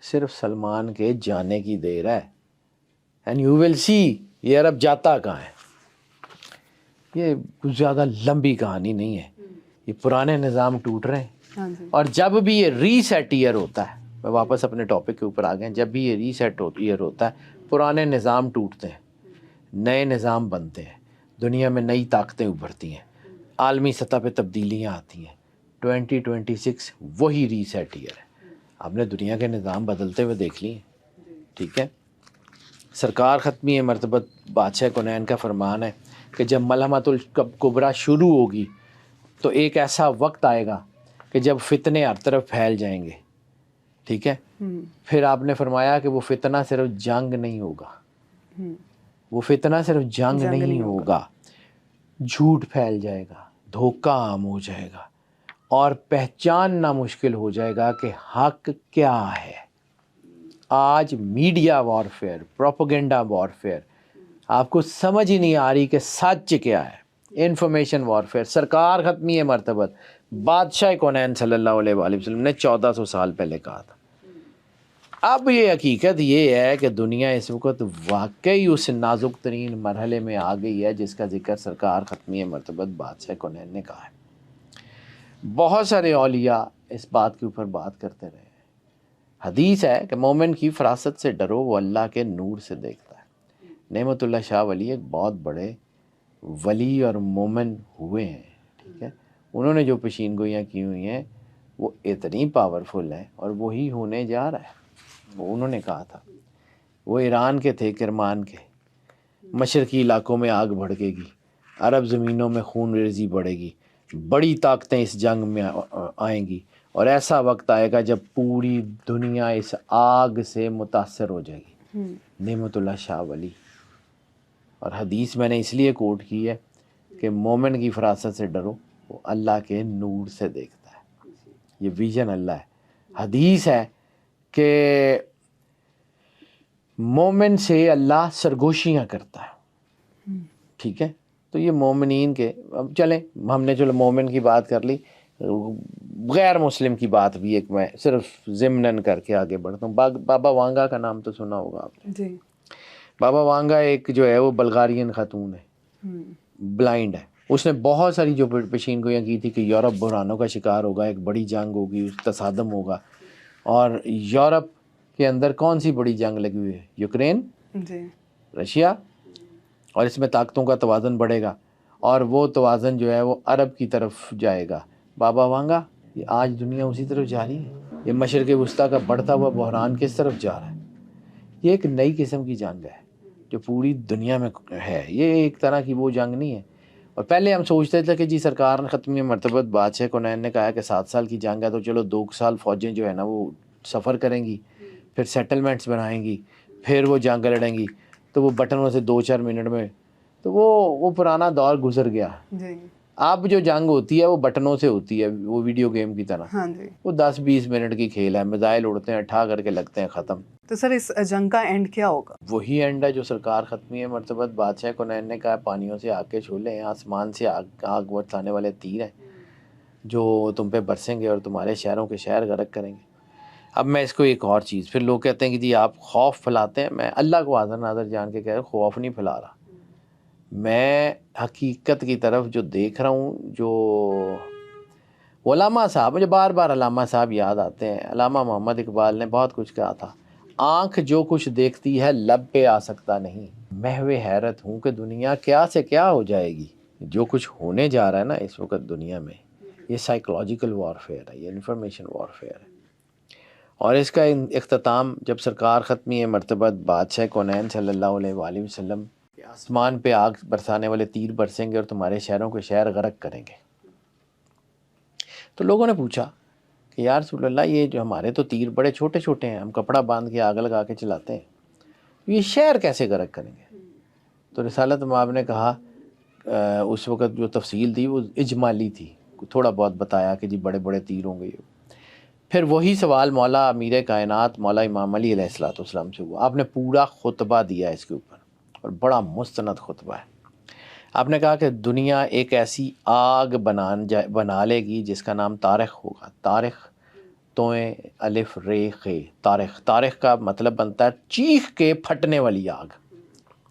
صرف سلمان کے جانے کی دیر ہے، اینڈ یو ول سی یہ عرب جاتا کہاں ہے۔ یہ کچھ زیادہ لمبی کہانی نہیں ہے، یہ پرانے نظام ٹوٹ رہے ہیں، اور جب بھی یہ ری سیٹ ایئر ہوتا ہے، میں واپس اپنے ٹاپک کے اوپر آ گئے، جب بھی یہ ری سیٹ ایئر ہوتا ہے پرانے نظام ٹوٹتے ہیں، نئے نظام بنتے ہیں، دنیا میں نئی طاقتیں ابھرتی ہیں، عالمی سطح پہ تبدیلیاں آتی ہیں۔ 2026 وہی ری سیٹ ایئر ہے، آپ نے دنیا کے نظام بدلتے ہوئے دیکھ لیے، ٹھیک ہے۔ سرکار ختمی مرتبت بادشاہ کونین کا فرمان ہے کہ جب ملحمۃ الکبریٰ شروع ہوگی تو ایک ایسا وقت آئے گا کہ جب فتنے ہر طرف پھیل جائیں گے، ٹھیک ہے۔ پھر آپ نے فرمایا کہ وہ فتنہ صرف جنگ نہیں ہوگا، وہ فتنہ صرف جنگ نہیں ہوگا، جھوٹ پھیل جائے گا، دھوکہ عام ہو جائے گا، اور پہچاننا مشکل ہو جائے گا کہ حق کیا ہے۔ آج میڈیا وارفیئر، پروپیگنڈا وارفیئر، آپ کو سمجھ ہی نہیں آ رہی کہ سچ کیا ہے، انفارمیشن وارفیئر۔ سرکار ختمی مرتبت بادشاہ کونین صلی اللہ علیہ وآلہ وسلم نے 1400 سال پہلے کہا تھا۔ اب یہ حقیقت یہ ہے کہ دنیا اس وقت واقعی اس نازک ترین مرحلے میں آ گئی ہے جس کا ذکر سرکار ختمی مرتبت بادشاہ کونین نے کہا ہے۔ بہت سارے اولیاء اس بات کے اوپر بات کرتے رہے ہیں۔ حدیث ہے کہ مومن کی فراست سے ڈرو، وہ اللہ کے نور سے دیکھتا ہے۔ نعمت اللہ شاہ ولی ایک بہت بڑے ولی اور مومن ہوئے ہیں، ٹھیک ہے۔ انہوں نے جو پیشین گوئیاں کی ہوئی ہیں وہ اتنی پاورفل ہیں، اور وہی ہونے جا رہا ہے۔ وہ انہوں نے کہا تھا، وہ ایران کے تھے، کرمان کے، مشرقی علاقوں میں آگ بھڑکے گی، عرب زمینوں میں خون ریزی بڑھے گی، بڑی طاقتیں اس جنگ میں آئیں گی، اور ایسا وقت آئے گا جب پوری دنیا اس آگ سے متاثر ہو جائے گی۔ نعمت اللہ شاہ ولی۔ اور حدیث میں نے اس لیے کوٹ کی ہے کہ مومن کی فراست سے ڈرو، وہ اللہ کے نور سے دیکھتا ہے۔ یہ ویژن اللہ ہے۔ حدیث ہے کہ مومن سے اللہ سرگوشیاں کرتا ہے، ٹھیک ہے۔ تو یہ مومنین کے، اب چلیں ہم نے چلو مومن کی بات کر لی، غیر مسلم کی بات بھی ایک میں صرف ضمناً کر کے آگے بڑھتا ہوں. بابا وانگا کا نام تو سنا ہوگا آپ نے. جی. بابا وانگا ایک جو ہے وہ بلغارین خاتون ہے، بلائنڈ ہے. اس نے بہت ساری جو پیشین گوئیاں کی تھی کہ یورپ بحرانوں کا شکار ہوگا، ایک بڑی جنگ ہوگی، تصادم ہوگا. اور یورپ کے اندر کون سی بڑی جنگ لگی ہوئی ہے؟ یوکرین، جی. رشیا. اور اس میں طاقتوں کا توازن بڑھے گا، اور وہ توازن جو ہے وہ عرب کی طرف جائے گا. بابا وانگا، یہ آج دنیا اسی طرف جا رہی ہے. یہ مشرق وسطیٰ کا بڑھتا ہوا بحران کس طرف جا رہا ہے؟ یہ ایک نئی قسم کی جنگ ہے جو پوری دنیا میں ہے. یہ ایک طرح کی وہ جنگ نہیں ہے. اور پہلے ہم سوچتے تھے کہ جی سرکار نے ختمی مرتبہ بادشاہ کونین نے کہا کہ 7 سال کی جنگ ہے، تو چلو 2 سال فوجیں جو ہے نا وہ سفر کریں گی، پھر سیٹلمنٹس بنائیں گی، پھر وہ جنگ لڑیں گی. تو وہ بٹنوں سے 2-4 منٹ میں، تو وہ پرانا دور گزر گیا. جی. اب جو جنگ ہوتی ہے وہ بٹنوں سے ہوتی ہے، وہ ویڈیو گیم کی طرح. ہاں جی. وہ 10-20 منٹ کی کھیل ہے، میزائل اڑتے ہیں، ٹھا کر کے لگتے ہیں، ختم. تو سر اس جنگ کا اینڈ کیا ہوگا؟ وہی اینڈ ہے جو سرکار ختمی مرتبت بادشاہ کونین نے کہا، پانیوں سے آگ کے چھولے ہیں، آسمان سے آگ برسانے والے تیر ہیں جو تم پہ برسیں گے اور تمہارے شہروں کے شہر غرق کریں گے. اب میں اس کو ایک اور چیز، پھر لوگ کہتے ہیں کہ جی آپ خوف پھیلاتے ہیں. میں اللہ کو حاضر ناظر جان کے کہہ رہا ہوں، خوف نہیں پھیلا رہا. میں حقیقت کی طرف جو دیکھ رہا ہوں. جو علامہ صاحب، مجھے بار بار علامہ صاحب یاد آتے ہیں. علامہ محمد اقبال نے بہت کچھ کہا تھا، آنکھ جو کچھ دیکھتی ہے لب پہ آ سکتا نہیں. محو حیرت ہوں کہ دنیا کیا سے کیا ہو جائے گی. جو کچھ ہونے جا رہا ہے نا اس وقت دنیا میں، یہ سائیکولوجیکل وارفیئر ہے، یہ انفارمیشن وارفیئر ہے. اور اس کا اختتام جب سرکار ختمی مرتبت بادشاہ کونین صلی اللہ علیہ وآلہ وسلم کہ آسمان پہ آگ برسانے والے تیر برسیں گے اور تمہارے شہروں کے شہر غرق کریں گے. تو لوگوں نے پوچھا کہ یا رسول اللہ، یہ جو ہمارے تو تیر بڑے چھوٹے چھوٹے ہیں، ہم کپڑا باندھ کے آگ لگا کے چلاتے ہیں، یہ شہر کیسے غرق کریں گے؟ تو رسالت مآب نے کہا، اس وقت جو تفصیل تھی وہ اجمالی تھی، تھوڑا بہت بتایا کہ جی بڑے بڑے تیر ہوں گے. پھر وہی سوال مولا امیر کائنات مولا امام علی علیہ السلام سے ہوا. آپ نے پورا خطبہ دیا اس کے اوپر، اور بڑا مستند خطبہ ہے. آپ نے کہا کہ دنیا ایک ایسی آگ بنا لے گی جس کا نام طارق ہوگا. طارق توئیں الف رے خے، طارق. طارق کا مطلب بنتا ہے چیخ کے پھٹنے والی آگ.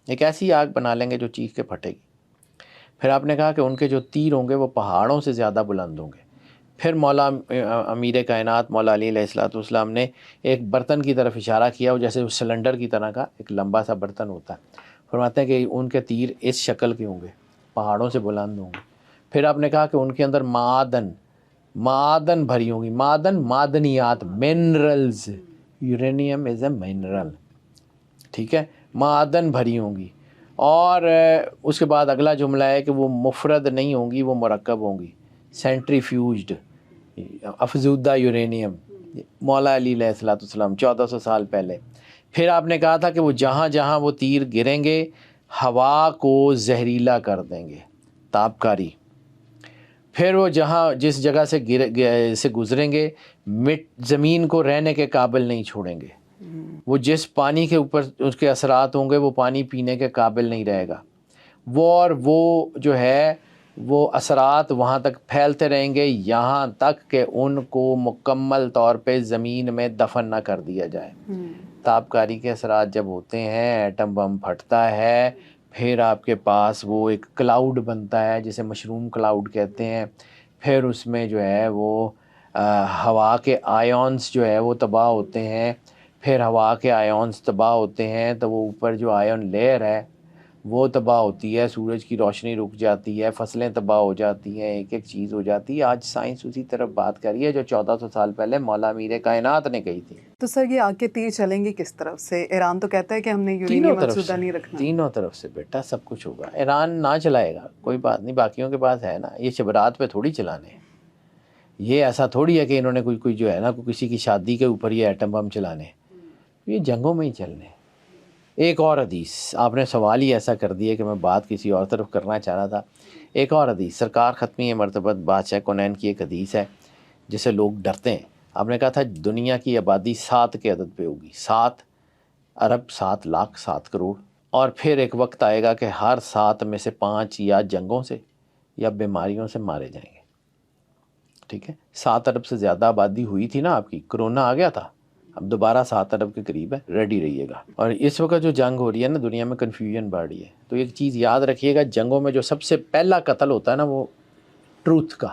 ایک ایسی آگ بنا لیں گے جو چیخ کے پھٹے گی. پھر آپ نے کہا کہ ان کے جو تیر ہوں گے وہ پہاڑوں سے زیادہ بلند ہوں گے. پھر مولا امیر کائنات مولا علی علیہ السلام نے ایک برتن کی طرف اشارہ کیا، جیسے سلنڈر کی طرح کا ایک لمبا سا برتن ہوتا ہے. فرماتے ہیں کہ ان کے تیر اس شکل کے ہوں گے، پہاڑوں سے بلند ہوں گے. پھر آپ نے کہا کہ ان کے اندر معادن بھری ہوں گی. معدنیات، منرلز. یورینیم از اے منرل، ٹھیک ہے. معدن بھری ہوں گی. اور اس کے بعد اگلا جملہ ہے کہ وہ مفرد نہیں ہوں گی، وہ مرکب ہوں گی. سینٹریفیوجڈ، افزودہ یورینیم. مولا علی علیہ السلام 1400 سال پہلے. پھر آپ نے کہا تھا کہ وہ جہاں جہاں وہ تیر گریں گے ہوا کو زہریلا کر دیں گے، تابکاری. پھر وہ جس جگہ سے گزریں گے زمین کو رہنے کے قابل نہیں چھوڑیں گے. وہ جس پانی کے اوپر اس کے اثرات ہوں گے وہ پانی پینے کے قابل نہیں رہے گا. وہ جو ہے وہ اثرات وہاں تک پھیلتے رہیں گے یہاں تک کہ ان کو مکمل طور پہ زمین میں دفن نہ کر دیا جائے. تابکاری کے اثرات جب ہوتے ہیں، ایٹم بم پھٹتا ہے، پھر آپ کے پاس وہ ایک کلاؤڈ بنتا ہے جسے مشروم کلاؤڈ کہتے ہیں. پھر اس میں جو ہے وہ ہوا کے آئیونز جو ہے وہ تباہ ہوتے ہیں. پھر ہوا کے آئیونز تباہ ہوتے ہیں تو وہ اوپر جو آئیون لیئر ہے وہ تباہ ہوتی ہے، سورج کی روشنی رک جاتی ہے، فصلیں تباہ ہو جاتی ہیں، ایک ایک چیز ہو جاتی ہے. آج سائنس اسی طرف بات کر رہی ہے جو 1400 سال پہلے مولا امیر کائنات نے کہی تھی. تو سر یہ آگ کے تیر چلیں گے کس طرف سے؟ ایران تو کہتا ہے کہ ہم نے یورینیم منسودہ نہیں رکھنا. تینوں طرف سے بیٹا سب کچھ ہوگا. ایران نہ چلائے گا کوئی بات نہیں، باقیوں کے پاس ہے نا. یہ شبرات پہ تھوڑی چلانے ہیں. یہ ایسا تھوڑی ہے کہ انہوں نے کوئی جو ہے نا کسی کی شادی کے اوپر یہ ایٹم بم چلانے. یہ جنگوں میں ہی چلنے. ایک اور حدیث، آپ نے سوال ہی ایسا کر دیا کہ میں بات کسی اور طرف کرنا چاہ رہا تھا. ایک اور حدیث سرکار ختمی مرتبت بادشاہ کونین کی ایک حدیث ہے جسے لوگ ڈرتے ہیں. آپ نے کہا تھا دنیا کی آبادی 7 کے عدد پہ ہوگی. 7 ارب، 7 لاکھ، 7 کروڑ. اور پھر ایک وقت آئے گا کہ ہر 7 میں سے 5 یا جنگوں سے یا بیماریوں سے مارے جائیں گے. ٹھیک ہے, 7 ارب سے زیادہ آبادی ہوئی تھی نا آپ کی, کرونا آ گیا تھا, اب دوبارہ 7 ارب کے قریب ہے, ریڈی رہیے گا. اور اس وقت جو جنگ ہو رہی ہے نا دنیا میں, کنفیوژن بڑھ رہی ہے. تو ایک چیز یاد رکھیے گا, جنگوں میں جو سب سے پہلا قتل ہوتا ہے نا وہ ٹروتھ کا,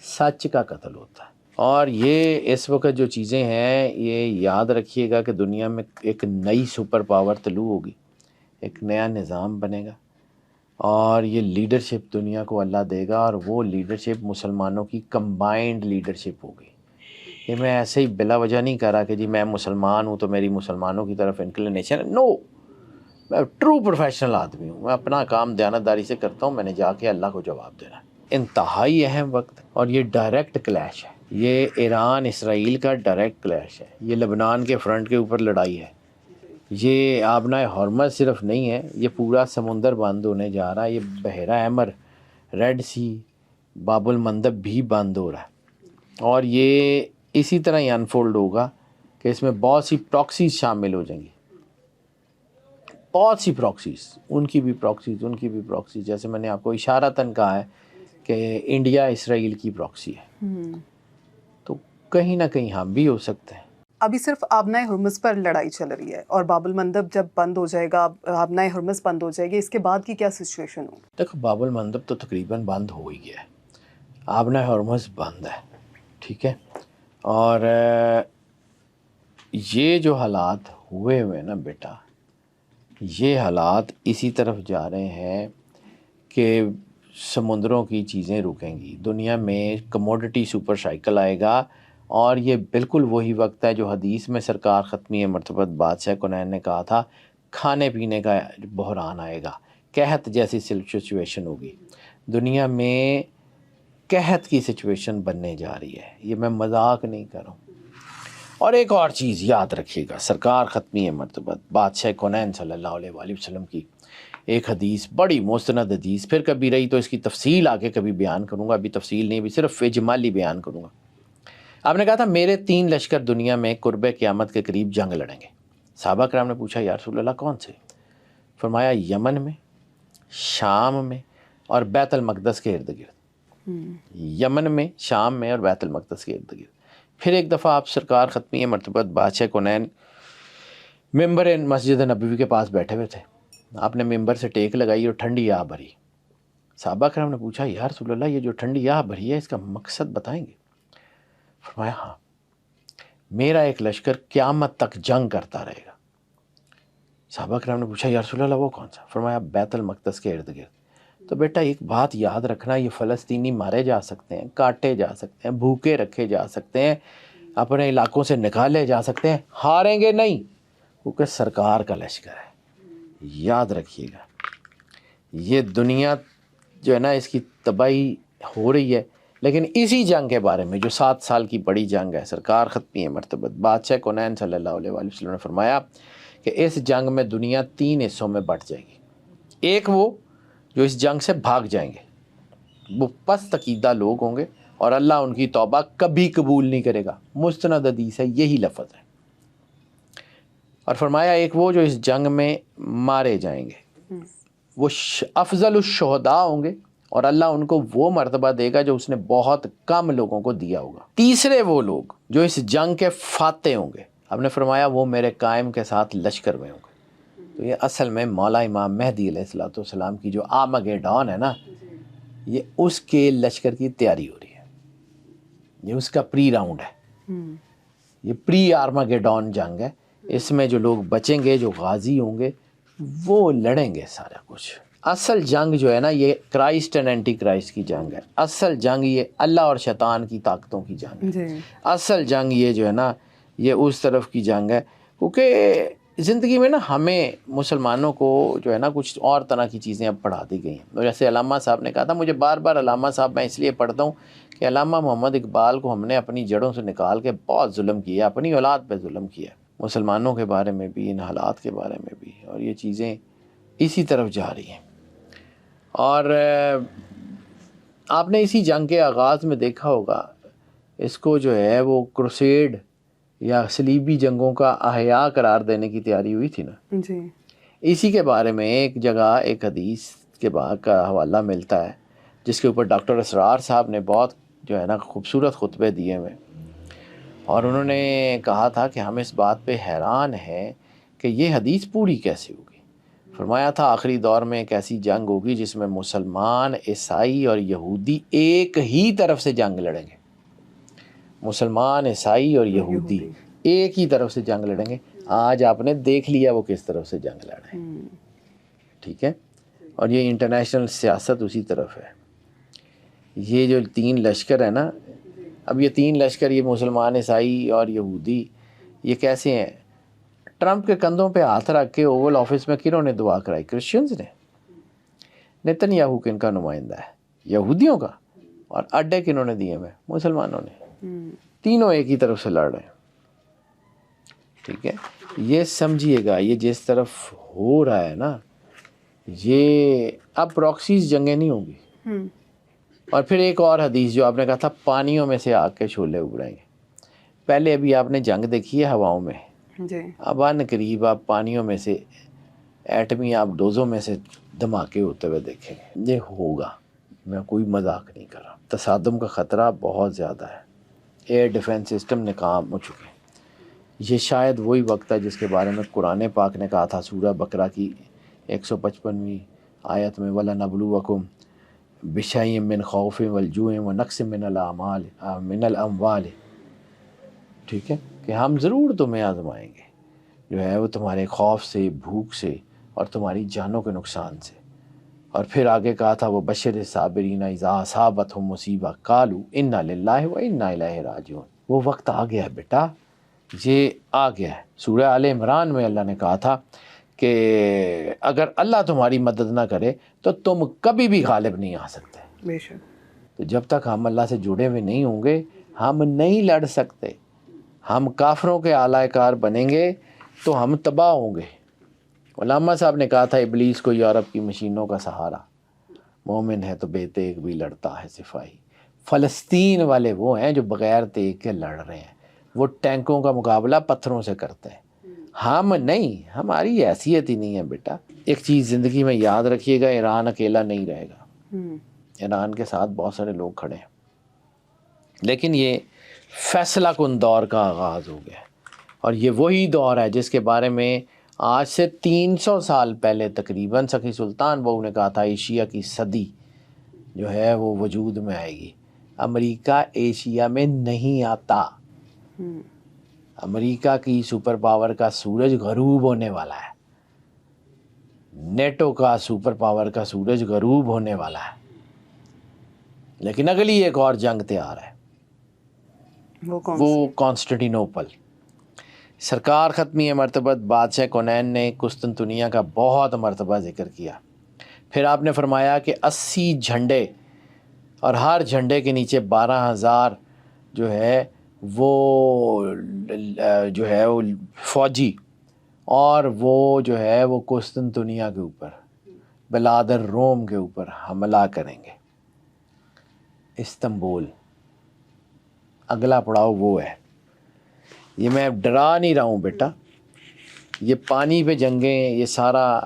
سچ کا قتل ہوتا ہے. اور یہ اس وقت جو چیزیں ہیں یہ یاد رکھیے گا کہ دنیا میں ایک نئی سپر پاور طلوع ہوگی, ایک نیا نظام بنے گا, اور یہ لیڈرشپ دنیا کو اللہ دے گا, اور وہ لیڈرشپ مسلمانوں کی کمبائنڈ لیڈرشپ ہوگی. یہ میں ایسے ہی بلا وجہ نہیں کہہ رہا کہ جی میں مسلمان ہوں تو میری مسلمانوں کی طرف انکلینیشن ہے. نو, میں ٹرو پروفیشنل آدمی ہوں, میں اپنا کام دیانتداری سے کرتا ہوں, میں نے جا کے اللہ کو جواب دینا ہے. انتہائی اہم وقت, اور یہ ڈائریکٹ کلیش ہے, یہ ایران اسرائیل کا ڈائریکٹ کلیش ہے, یہ لبنان کے فرنٹ کے اوپر لڑائی ہے, یہ آبنائے ہرمز صرف نہیں ہے, یہ پورا سمندر بند ہونے جا رہا ہے, یہ بحیرہ احمر, ریڈ سی, باب المندب بھی بند ہو رہا ہے. اور یہ اسی طرح ہی انفولڈ ہوگا کہ اس میں بہت سی پراکسیز شامل ہو جائیں گی, بہت سی پراکسیز, ان کی بھی پراکسیز, ان کی بھی پراکسیز. جیسے میں نے آپ کو اشارتاً کہا ہے کہ انڈیا اسرائیل کی پراکسی ہے, تو کہیں نہ کہیں ہم بھی ہو سکتے ہیں. ابھی صرف آبنائے ہرمز پر لڑائی چل رہی ہے, اور باب المندب جب بند ہو جائے گا, آبنائے ہرمز بند ہو جائے گی, اس کے بعد کی کیا سچویشن ہوگی؟ دیکھو باب المندب تو تقریباً بند ہو ہی گیا ہے, آبنائے ہرمز بند ہے, ٹھیک ہے. اور یہ جو حالات ہوئے نا بیٹا, یہ حالات اسی طرف جا رہے ہیں کہ سمندروں کی چیزیں رکیں گی, دنیا میں کموڈٹی سپر سائیکل آئے گا. اور یہ بالکل وہی وقت ہے جو حدیث میں سرکار ختمی مرتبت بادشاہ کنین نے کہا تھا, کھانے پینے کا بحران آئے گا, قحط جیسی سچویشن ہوگی. دنیا میں قحط کی سچویشن بننے جا رہی ہے, یہ میں مذاق نہیں کر رہا ہوں. اور ایک اور چیز یاد رکھیے گا, سرکار ختمی مرتبت بادشاہ کنین صلی اللہ علیہ وآلہ وسلم کی ایک حدیث, بڑی مستند حدیث, پھر کبھی رہی تو اس کی تفصیل آگے کبھی بیان کروں گا, ابھی تفصیل نہیں, بھی صرف اجمالی بیان کروں گا. آپ نے کہا تھا میرے 3 لشکر دنیا میں قرب قیامت کے قریب جنگ لڑیں گے. صحابہ کرام نے پوچھا یا رسول اللہ کون سے؟ فرمایا یمن میں, شام میں, اور بیت المقدس کے ارد گرد. یمن میں, شام میں, اور بیت المقدس کے ارد گرد. پھر ایک دفعہ آپ سرکار ختمی مرتبت بادشاہ کنین ممبر مسجد نبوی کے پاس بیٹھے ہوئے تھے, آپ نے ممبر سے ٹیک لگائی اور ٹھنڈی آہ بھری. صحابہ کرام نے پوچھا یا رسول اللہ یہ جو ٹھنڈی آہ بھری ہے اس کا مقصد بتائیں گے؟ فرمایا ہاں, میرا ایک لشکر قیامت تک جنگ کرتا رہے گا. صحابہ کرام نے پوچھا یا رسول اللہ وہ کون سا؟ فرمایا بیت المقدس کے ارد گرد. تو بیٹا ایک بات یاد رکھنا, یہ فلسطینی مارے جا سکتے ہیں, کاٹے جا سکتے ہیں, بھوکے رکھے جا سکتے ہیں, اپنے علاقوں سے نکالے جا سکتے ہیں, ہاریں گے نہیں, کیونکہ سرکار کا لشکر ہے. یاد رکھیے گا, یہ دنیا جو ہے نا اس کی تباہی ہو رہی ہے, لیکن اسی جنگ کے بارے میں جو 7 سال کی بڑی جنگ ہے, سرکار ختمی مرتبت بادشاہ کنین صلی اللہ علیہ وآلہ وسلم نے فرمایا کہ اس جنگ میں دنیا 3 حصوں میں بٹ جائے گی. ایک وہ جو اس جنگ سے بھاگ جائیں گے, وہ پست عقیدہ لوگ ہوں گے, اور اللہ ان کی توبہ کبھی قبول نہیں کرے گا. مستند حدیث ہے, یہی لفظ ہے. اور فرمایا ایک وہ جو اس جنگ میں مارے جائیں گے, وہ افضل الشہداء ہوں گے, اور اللہ ان کو وہ مرتبہ دے گا جو اس نے بہت کم لوگوں کو دیا ہوگا. تیسرے وہ لوگ جو اس جنگ کے فاتح ہوں گے, ہم نے فرمایا وہ میرے قائم کے ساتھ لشکر میں ہوں گے. تو یہ اصل میں مولا امام مہدی علیہ الصلوۃ والسلام کی جو آرمگیڈون ہے نا, یہ اس کے لشکر کی تیاری ہو رہی ہے, یہ اس کا پری راؤنڈ ہے, یہ پری آرمگیڈون جنگ ہے. اس میں جو لوگ بچیں گے, جو غازی ہوں گے, وہ لڑیں گے سارا کچھ. اصل جنگ جو ہے نا یہ کرائسٹ اینڈ اینٹی کرائسٹ کی جنگ ہے. اصل جنگ یہ اللہ اور شیطان کی طاقتوں کی جنگ ہے. اصل جنگ یہ جو ہے نا یہ اس طرف کی جنگ ہے, کیونکہ زندگی میں نا ہمیں مسلمانوں کو جو ہے نا کچھ اور طرح کی چیزیں اب پڑھا دی گئی ہیں. جیسے علامہ صاحب نے کہا تھا, مجھے بار بار علامہ صاحب میں اس لیے پڑھتا ہوں کہ علامہ محمد اقبال کو ہم نے اپنی جڑوں سے نکال کے بہت ظلم کیا, اپنی اولاد پہ ظلم کیا, مسلمانوں کے بارے میں بھی, ان حالات کے بارے میں بھی, اور یہ چیزیں اسی طرف جا رہی ہیں. اور آپ نے اسی جنگ کے آغاز میں دیکھا ہوگا, اس کو جو ہے وہ کروسیڈ یا صلیبی جنگوں کا احیاء قرار دینے کی تیاری ہوئی تھی نا. جی. اسی کے بارے میں ایک جگہ ایک حدیث کے کا حوالہ ملتا ہے جس کے اوپر ڈاکٹر اسرار صاحب نے بہت جو ہے نا خوبصورت خطبے دیے ہوئے، اور انہوں نے کہا تھا کہ ہم اس بات پہ حیران ہیں کہ یہ حدیث پوری کیسے ہوگی۔ فرمایا تھا آخری دور میں ایک ایسی جنگ ہوگی جس میں مسلمان، عیسائی اور یہودی ایک ہی طرف سے جنگ لڑیں گے۔ مسلمان، عیسائی اور یہودی ایک ہی طرف سے جنگ لڑیں گے۔ آج آپ نے دیکھ لیا وہ کس طرف سے جنگ لڑ رہے ہیں، ٹھیک ہے، اور یہ انٹرنیشنل سیاست اسی طرف ہے۔ یہ جو 3 لشکر ہیں نا، اب یہ 3 لشکر، یہ مسلمان، عیسائی اور یہودی، یہ کیسے ہیں؟ ٹرمپ کے کندھوں پہ ہاتھ رکھ کے اوول آفس میں کنہوں نے دعا کرائی؟ کرسچنز نے۔ نتن یاہو کن کا نمائندہ ہے؟ یہودیوں کا۔ اور اڈے کنہوں نے دیے ہوئے؟ مسلمانوں نے۔ تینوں ایک ہی طرف سے لڑ رہے ہیں، ٹھیک ہے۔ یہ سمجھیے گا، یہ جس طرف ہو رہا ہے نا، یہ اب پراکسیز جنگیں نہیں ہوں گی۔ اور پھر ایک اور حدیث جو آپ نے کہا تھا پانیوں میں سے آگ کے شعلے ابھریں گے۔ پہلے ابھی آپ نے جنگ دیکھی ہے ہواؤں میں، اب ان قریب آپ پانیوں میں سے، ایٹمی آپ ڈوزوں میں سے دھماکے ہوتے ہوئے دیکھیں گے۔ یہ ہوگا، میں کوئی مذاق نہیں کر رہا۔ تصادم کا خطرہ بہت زیادہ ہے، ایئر ڈیفنس سسٹم ناکام ہو چکے ہیں۔ یہ شاید وہی وقت ہے جس کے بارے میں قرآن پاک نے کہا تھا سورہ بقرہ کی 155ویں آیت میں، وَلَنَبْلُوَكُمْ بِشَيْءٍ مِّنْ خَوْفٍ وَالْجُوعٍ وَنَقْصٍ مِّنَ الْأَمْوَالِ، ٹھیک ہے، کہ ہم ضرور تمہیں آزمائیں گے، جو ہے وہ تمہارے خوف سے، بھوک سے، اور تمہاری جانوں کے نقصان سے۔ اور پھر آگے کہا تھا وہ بشر الصابرین اذا اصابتهم مصیبہ قالوا انا للہ و انا الیہ راجعون۔ وہ وقت آ گیا ہے بیٹا، یہ آ گیا ہے۔ سورہ آل عمران میں اللہ نے کہا تھا کہ اگر اللہ تمہاری مدد نہ کرے تو تم کبھی بھی غالب نہیں آ سکتے۔ بے شک۔ تو جب تک ہم اللہ سے جڑے ہوئے نہیں ہوں گے ہم نہیں لڑ سکتے۔ ہم کافروں کے اعلی کار بنیں گے تو ہم تباہ ہوں گے۔ علامہ صاحب نے کہا تھا ابلیس کو یورپ کی مشینوں کا سہارا، مومن ہے تو بے تیغ بھی لڑتا ہے سپاہی۔ فلسطین والے وہ ہیں جو بغیر تیغ کے لڑ رہے ہیں، وہ ٹینکوں کا مقابلہ پتھروں سے کرتے ہیں، ہم نہیں، ہماری حیثیت ہی نہیں ہے بیٹا۔ ایک چیز زندگی میں یاد رکھیے گا، ایران اکیلا نہیں رہے گا، ایران کے ساتھ بہت سارے لوگ کھڑے ہیں، لیکن یہ فیصلہ کن دور کا آغاز ہو گیا ہے، اور یہ وہی دور ہے جس کے بارے میں آج سے 300 سال پہلے تقریباً سخی سلطان بہو نے کہا تھا ایشیا کی صدی جو ہے وہ وجود میں آئے گی۔ امریکہ ایشیا میں نہیں آتا، امریکہ کی سپر پاور کا سورج غروب ہونے والا ہے، نیٹو کا سپر پاور کا سورج غروب ہونے والا ہے، لیکن اگلی ایک اور جنگ تیار ہے، وہ کانسٹنٹینوپل۔ سرکار ختمی مرتبہ بادشاہ کونین نے قسطنطنیہ کا بہت مرتبہ ذکر کیا۔ پھر آپ نے فرمایا کہ 80 جھنڈے، اور ہر جھنڈے کے نیچے 12,000 جو ہے وہ فوجی، اور وہ جو ہے وہ قسطنطنیہ کے اوپر، بلاد الروم کے اوپر حملہ کریں گے۔ استنبول اگلا پڑاؤ وہ ہے۔ یہ میں ڈرا نہیں رہا ہوں بیٹا، یہ پانی پہ جنگیں، یہ سارا،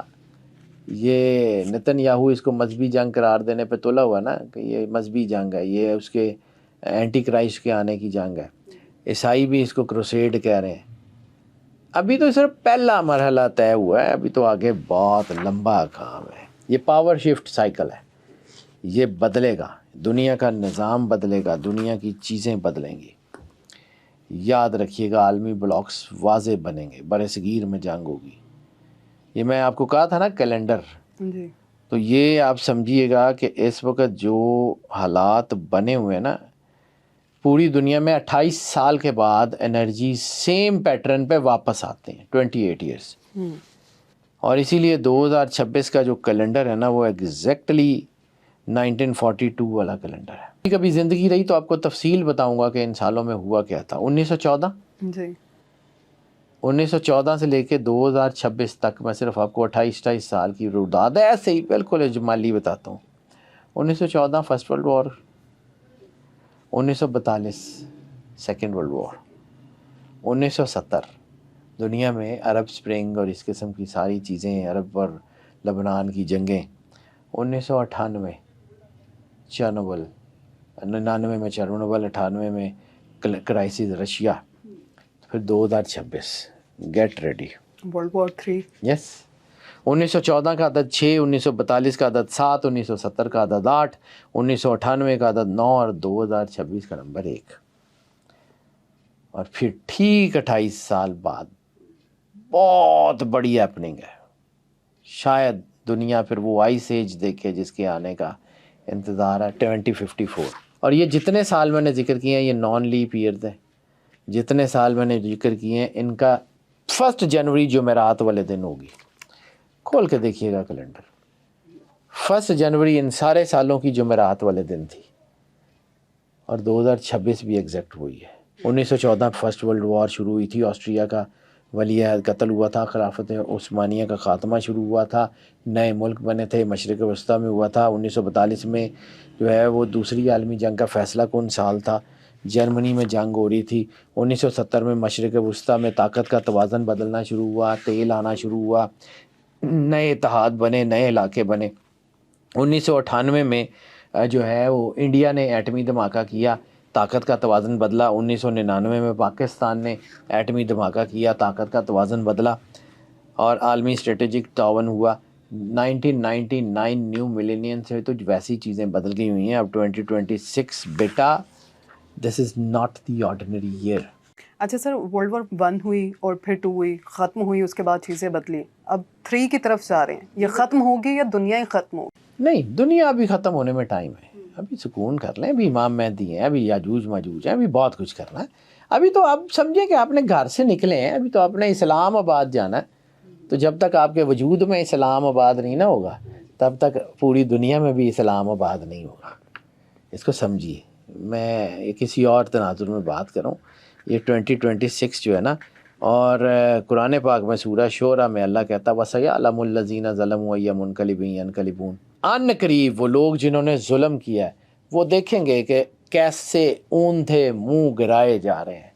یہ نتن یاہو اس کو مذہبی جنگ قرار دینے پہ تلا ہوا نا کہ یہ مذہبی جنگ ہے، یہ اس کے اینٹی کرائسٹ کے آنے کی جنگ ہے۔ عیسائی بھی اس کو کروسیڈ کہہ رہے ہیں۔ ابھی تو صرف پہلا مرحلہ طے ہوا ہے، ابھی تو آگے بہت لمبا کام ہے۔ یہ پاور شفٹ سائیکل ہے، یہ بدلے گا، دنیا کا نظام بدلے گا، دنیا کی چیزیں بدلیں گی۔ یاد رکھیے گا عالمی بلاکس واضح بنیں گے، برصغیر میں جنگ ہوگی۔ یہ میں آپ کو کہا تھا نا کیلنڈر، تو یہ آپ سمجھیے گا کہ اس وقت جو حالات بنے ہوئے ہیں نا، پوری دنیا میں 28 سال کے بعد انرجی سیم پیٹرن پہ واپس آتے ہیں، 28 ایئرس، اور اسی لیے 2026 کا جو کیلنڈر ہے نا وہ ایگزیکٹلی 1942 والا کیلنڈر ہے۔ کبھی زندگی رہی تو آپ کو تفصیل بتاؤں گا کہ ان سالوں میں ہوا کیا تھا۔ 1914 سے لے کے 2026 تک میں صرف آپ کو 28 سال کی روداد ایسے ہی بالکل اجمالی بتاتا ہوں۔ 1914 first world war, 1942 second world war, 1970 دنیا میں عرب سپرنگ اور اس قسم کی ساری چیزیں، عرب اور لبنان کی جنگیں، 1998 چرنوبل، 99 میں چرنوبل، 98 میں کرائسس رشیا، پھر 2026 گیٹ ریڈی ورلڈ وار 3. یس. 1914 کا عدد 6، 1942 کا عدد 7، 1970 کا عدد 8، 1998 کا عدد 9 اور 2026 کا نمبر 1. اور پھر ٹھیک 28 سال بعد بہت بڑی ہیپننگ ہے. شاید دنیا پھر وہ آئس ایج دیکھے جس کے آنے کا انتظار ہے، 2054. اور یہ جتنے سال میں نے ذکر کیے ہیں یہ نان لیپ ایئرز ہیں. جتنے سال میں نے ذکر کیے ہیں ان کا 1 جنوری جمعرات والے دن ہوگی. کھول کے دیکھیے گا کیلنڈر، 1 جنوری ان سارے سالوں کی جمعرات والے دن تھی. اور 2026 بھی ایگزیکٹ وہی ہے. 1914 فرسٹ ورلڈ وار شروع ہوئی تھی، آسٹریا کا ولی عہد قتل ہوا تھا، خلافت عثمانیہ کا خاتمہ شروع ہوا تھا، نئے ملک بنے تھے، مشرق وسطیٰ میں ہوا تھا. 1942 میں جو ہے وہ دوسری عالمی جنگ کا فیصلہ کن سال تھا، جرمنی میں جنگ ہو رہی تھی. 1970 میں مشرق وسطیٰ میں طاقت کا توازن بدلنا شروع ہوا، تیل آنا شروع ہوا، نئے اتحاد بنے، نئے علاقے بنے. 1998 میں جو ہے وہ انڈیا نے ایٹمی دھماکہ کیا، طاقت کا توازن بدلا. 1999 میں پاکستان نے ایٹمی دھماکہ کیا، طاقت کا توازن بدلا اور عالمی اسٹریٹجک تعاون ہوا. 1999 نیو ملینین سے تو ویسی چیزیں بدل گئی ہوئی ہیں. اب 2026 بیٹا، this is not the ordinary year. اچھا سر، ورلڈ وار 1 ہوئی اور پھر 2 ہوئی، ختم ہوئی، اس کے بعد چیزیں بدلی، اب 3 کی طرف جا رہے ہیں. یہ ختم ہوگی یا دنیا ہی ختم ہوگی؟ نہیں، دنیا ابھی ختم ہونے میں ٹائم ہے. ابھی سکون کر لیں، ابھی امام مہدی ہیں، ابھی یاجوج ماجوج ہیں، ابھی بہت کچھ کرنا ہے. ابھی تو آپ سمجھیں کہ آپ نے گھر سے نکلے ہیں، ابھی تو آپ نے اسلام آباد جانا ہے. تو جب تک آپ کے وجود میں اسلام آباد نہیں نہ ہوگا تب تک پوری دنیا میں بھی اسلام آباد نہیں ہوگا. اس کو سمجھیے. میں کسی اور تناظر میں بات کروں. یہ 2026 جو ہے نا، اور قرآن پاک میں سورہ شورى میں اللہ کہتا ہے وَسَيَعْلَمُ الَّذِينَ ظَلَمُوا أَيَّ مُنقَلِبٍ يَنقَلِبُونَ. ان قریب وہ لوگ جنہوں نے ظلم کیا ہے وہ دیکھیں گے کہ کیسے اونھے منہ گرائے جا رہے ہیں.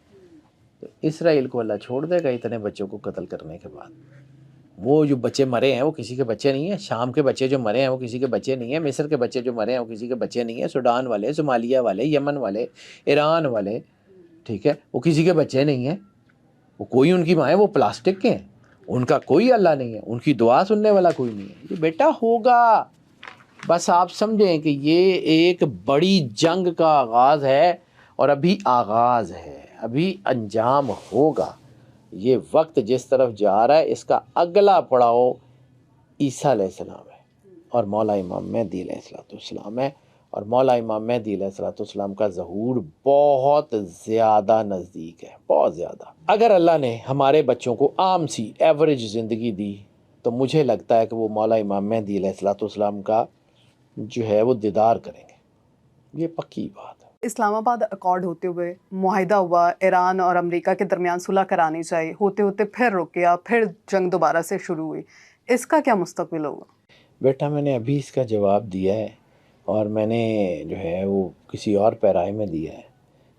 تو اسرائیل کو اللہ چھوڑ دے گا اتنے بچوں کو قتل کرنے کے بعد؟ وہ جو بچے مرے ہیں وہ کسی کے بچے نہیں ہیں. شام کے بچے جو مرے ہیں وہ کسی کے بچے نہیں ہیں. مصر کے بچے جو مرے ہیں وہ کسی کے بچے نہیں ہیں. سوڈان والے، صومالیہ والے، یمن والے، ایران والے، ٹھیک ہے، وہ کسی کے بچے نہیں ہیں. وہ کوئی ان کی ماں ہے، وہ پلاسٹک کے ہیں. ان کا کوئی اللہ نہیں ہے، ان کی دعا سننے والا کوئی نہیں ہے. یہ بیٹا ہوگا. بس آپ سمجھیں کہ یہ ایک بڑی جنگ کا آغاز ہے اور ابھی آغاز ہے، ابھی انجام ہوگا. یہ وقت جس طرف جا رہا ہے اس کا اگلا پڑاؤ عیسیٰ علیہ السلام ہے اور مولا امام مہدی علیہ السلام ہے. اور مولا امام مہدی علیہ السلام کا ظہور بہت زیادہ نزدیک ہے، بہت زیادہ. اگر اللہ نے ہمارے بچوں کو عام سی ایوریج زندگی دی تو مجھے لگتا ہے کہ وہ مولا امام مہدی علیہ السلام کا جو ہے وہ دیدار کریں گے. یہ پکی بات ہے. اسلام آباد اکارڈ ہوتے ہوئے معاہدہ ہوا، ایران اور امریکہ کے درمیان صلح کرانی چاہیے، ہوتے ہوتے پھر رک گیا، پھر جنگ دوبارہ سے شروع ہوئی. اس کا کیا مستقبل ہوگا؟ بیٹا میں نے ابھی اس کا جواب دیا ہے اور میں نے جو ہے وہ کسی اور پیرائے میں دیا ہے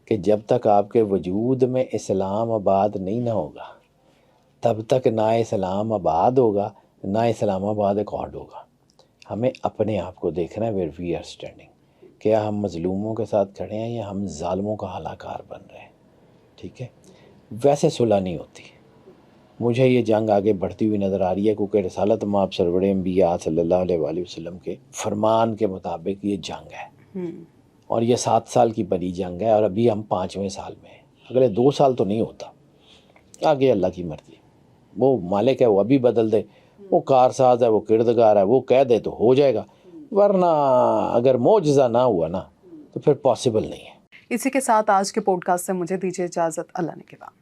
کہ جب تک آپ کے وجود میں اسلام آباد نہیں نہ ہوگا تب تک نہ اسلام آباد ہوگا نہ اسلام آباد اکارڈ ہوگا. ہمیں اپنے آپ کو دیکھنا ہے. Where we are standing. کیا ہم مظلوموں کے ساتھ کھڑے ہیں یا ہم ظالموں کا ہلاکار بن رہے ہیں؟ ٹھیک ہے، ویسے صلح نہیں ہوتی. مجھے یہ جنگ آگے بڑھتی ہوئی نظر آ رہی ہے کیونکہ رسالت مآب سرور انبیاء صلی اللہ علیہ وآلہ وسلم کے فرمان کے مطابق یہ جنگ ہے اور یہ 7 سال کی بڑی جنگ ہے اور ابھی ہم 5ویں سال میں ہیں. اگلے 2 سال تو نہیں ہوتا. آگے اللہ کی مرضی. وہ مالک ہے، وہ ابھی بدل دے. وہ کارساز ہے، وہ کردگار ہے، وہ کہہ دے تو ہو جائے گا. ورنہ اگر معجزہ نہ ہوا نا تو پھر پاسبل نہیں ہے. اسی کے ساتھ آج کے پوڈ کاسٹ سے مجھے دیجیے اجازت. اللہ نے کے بعد.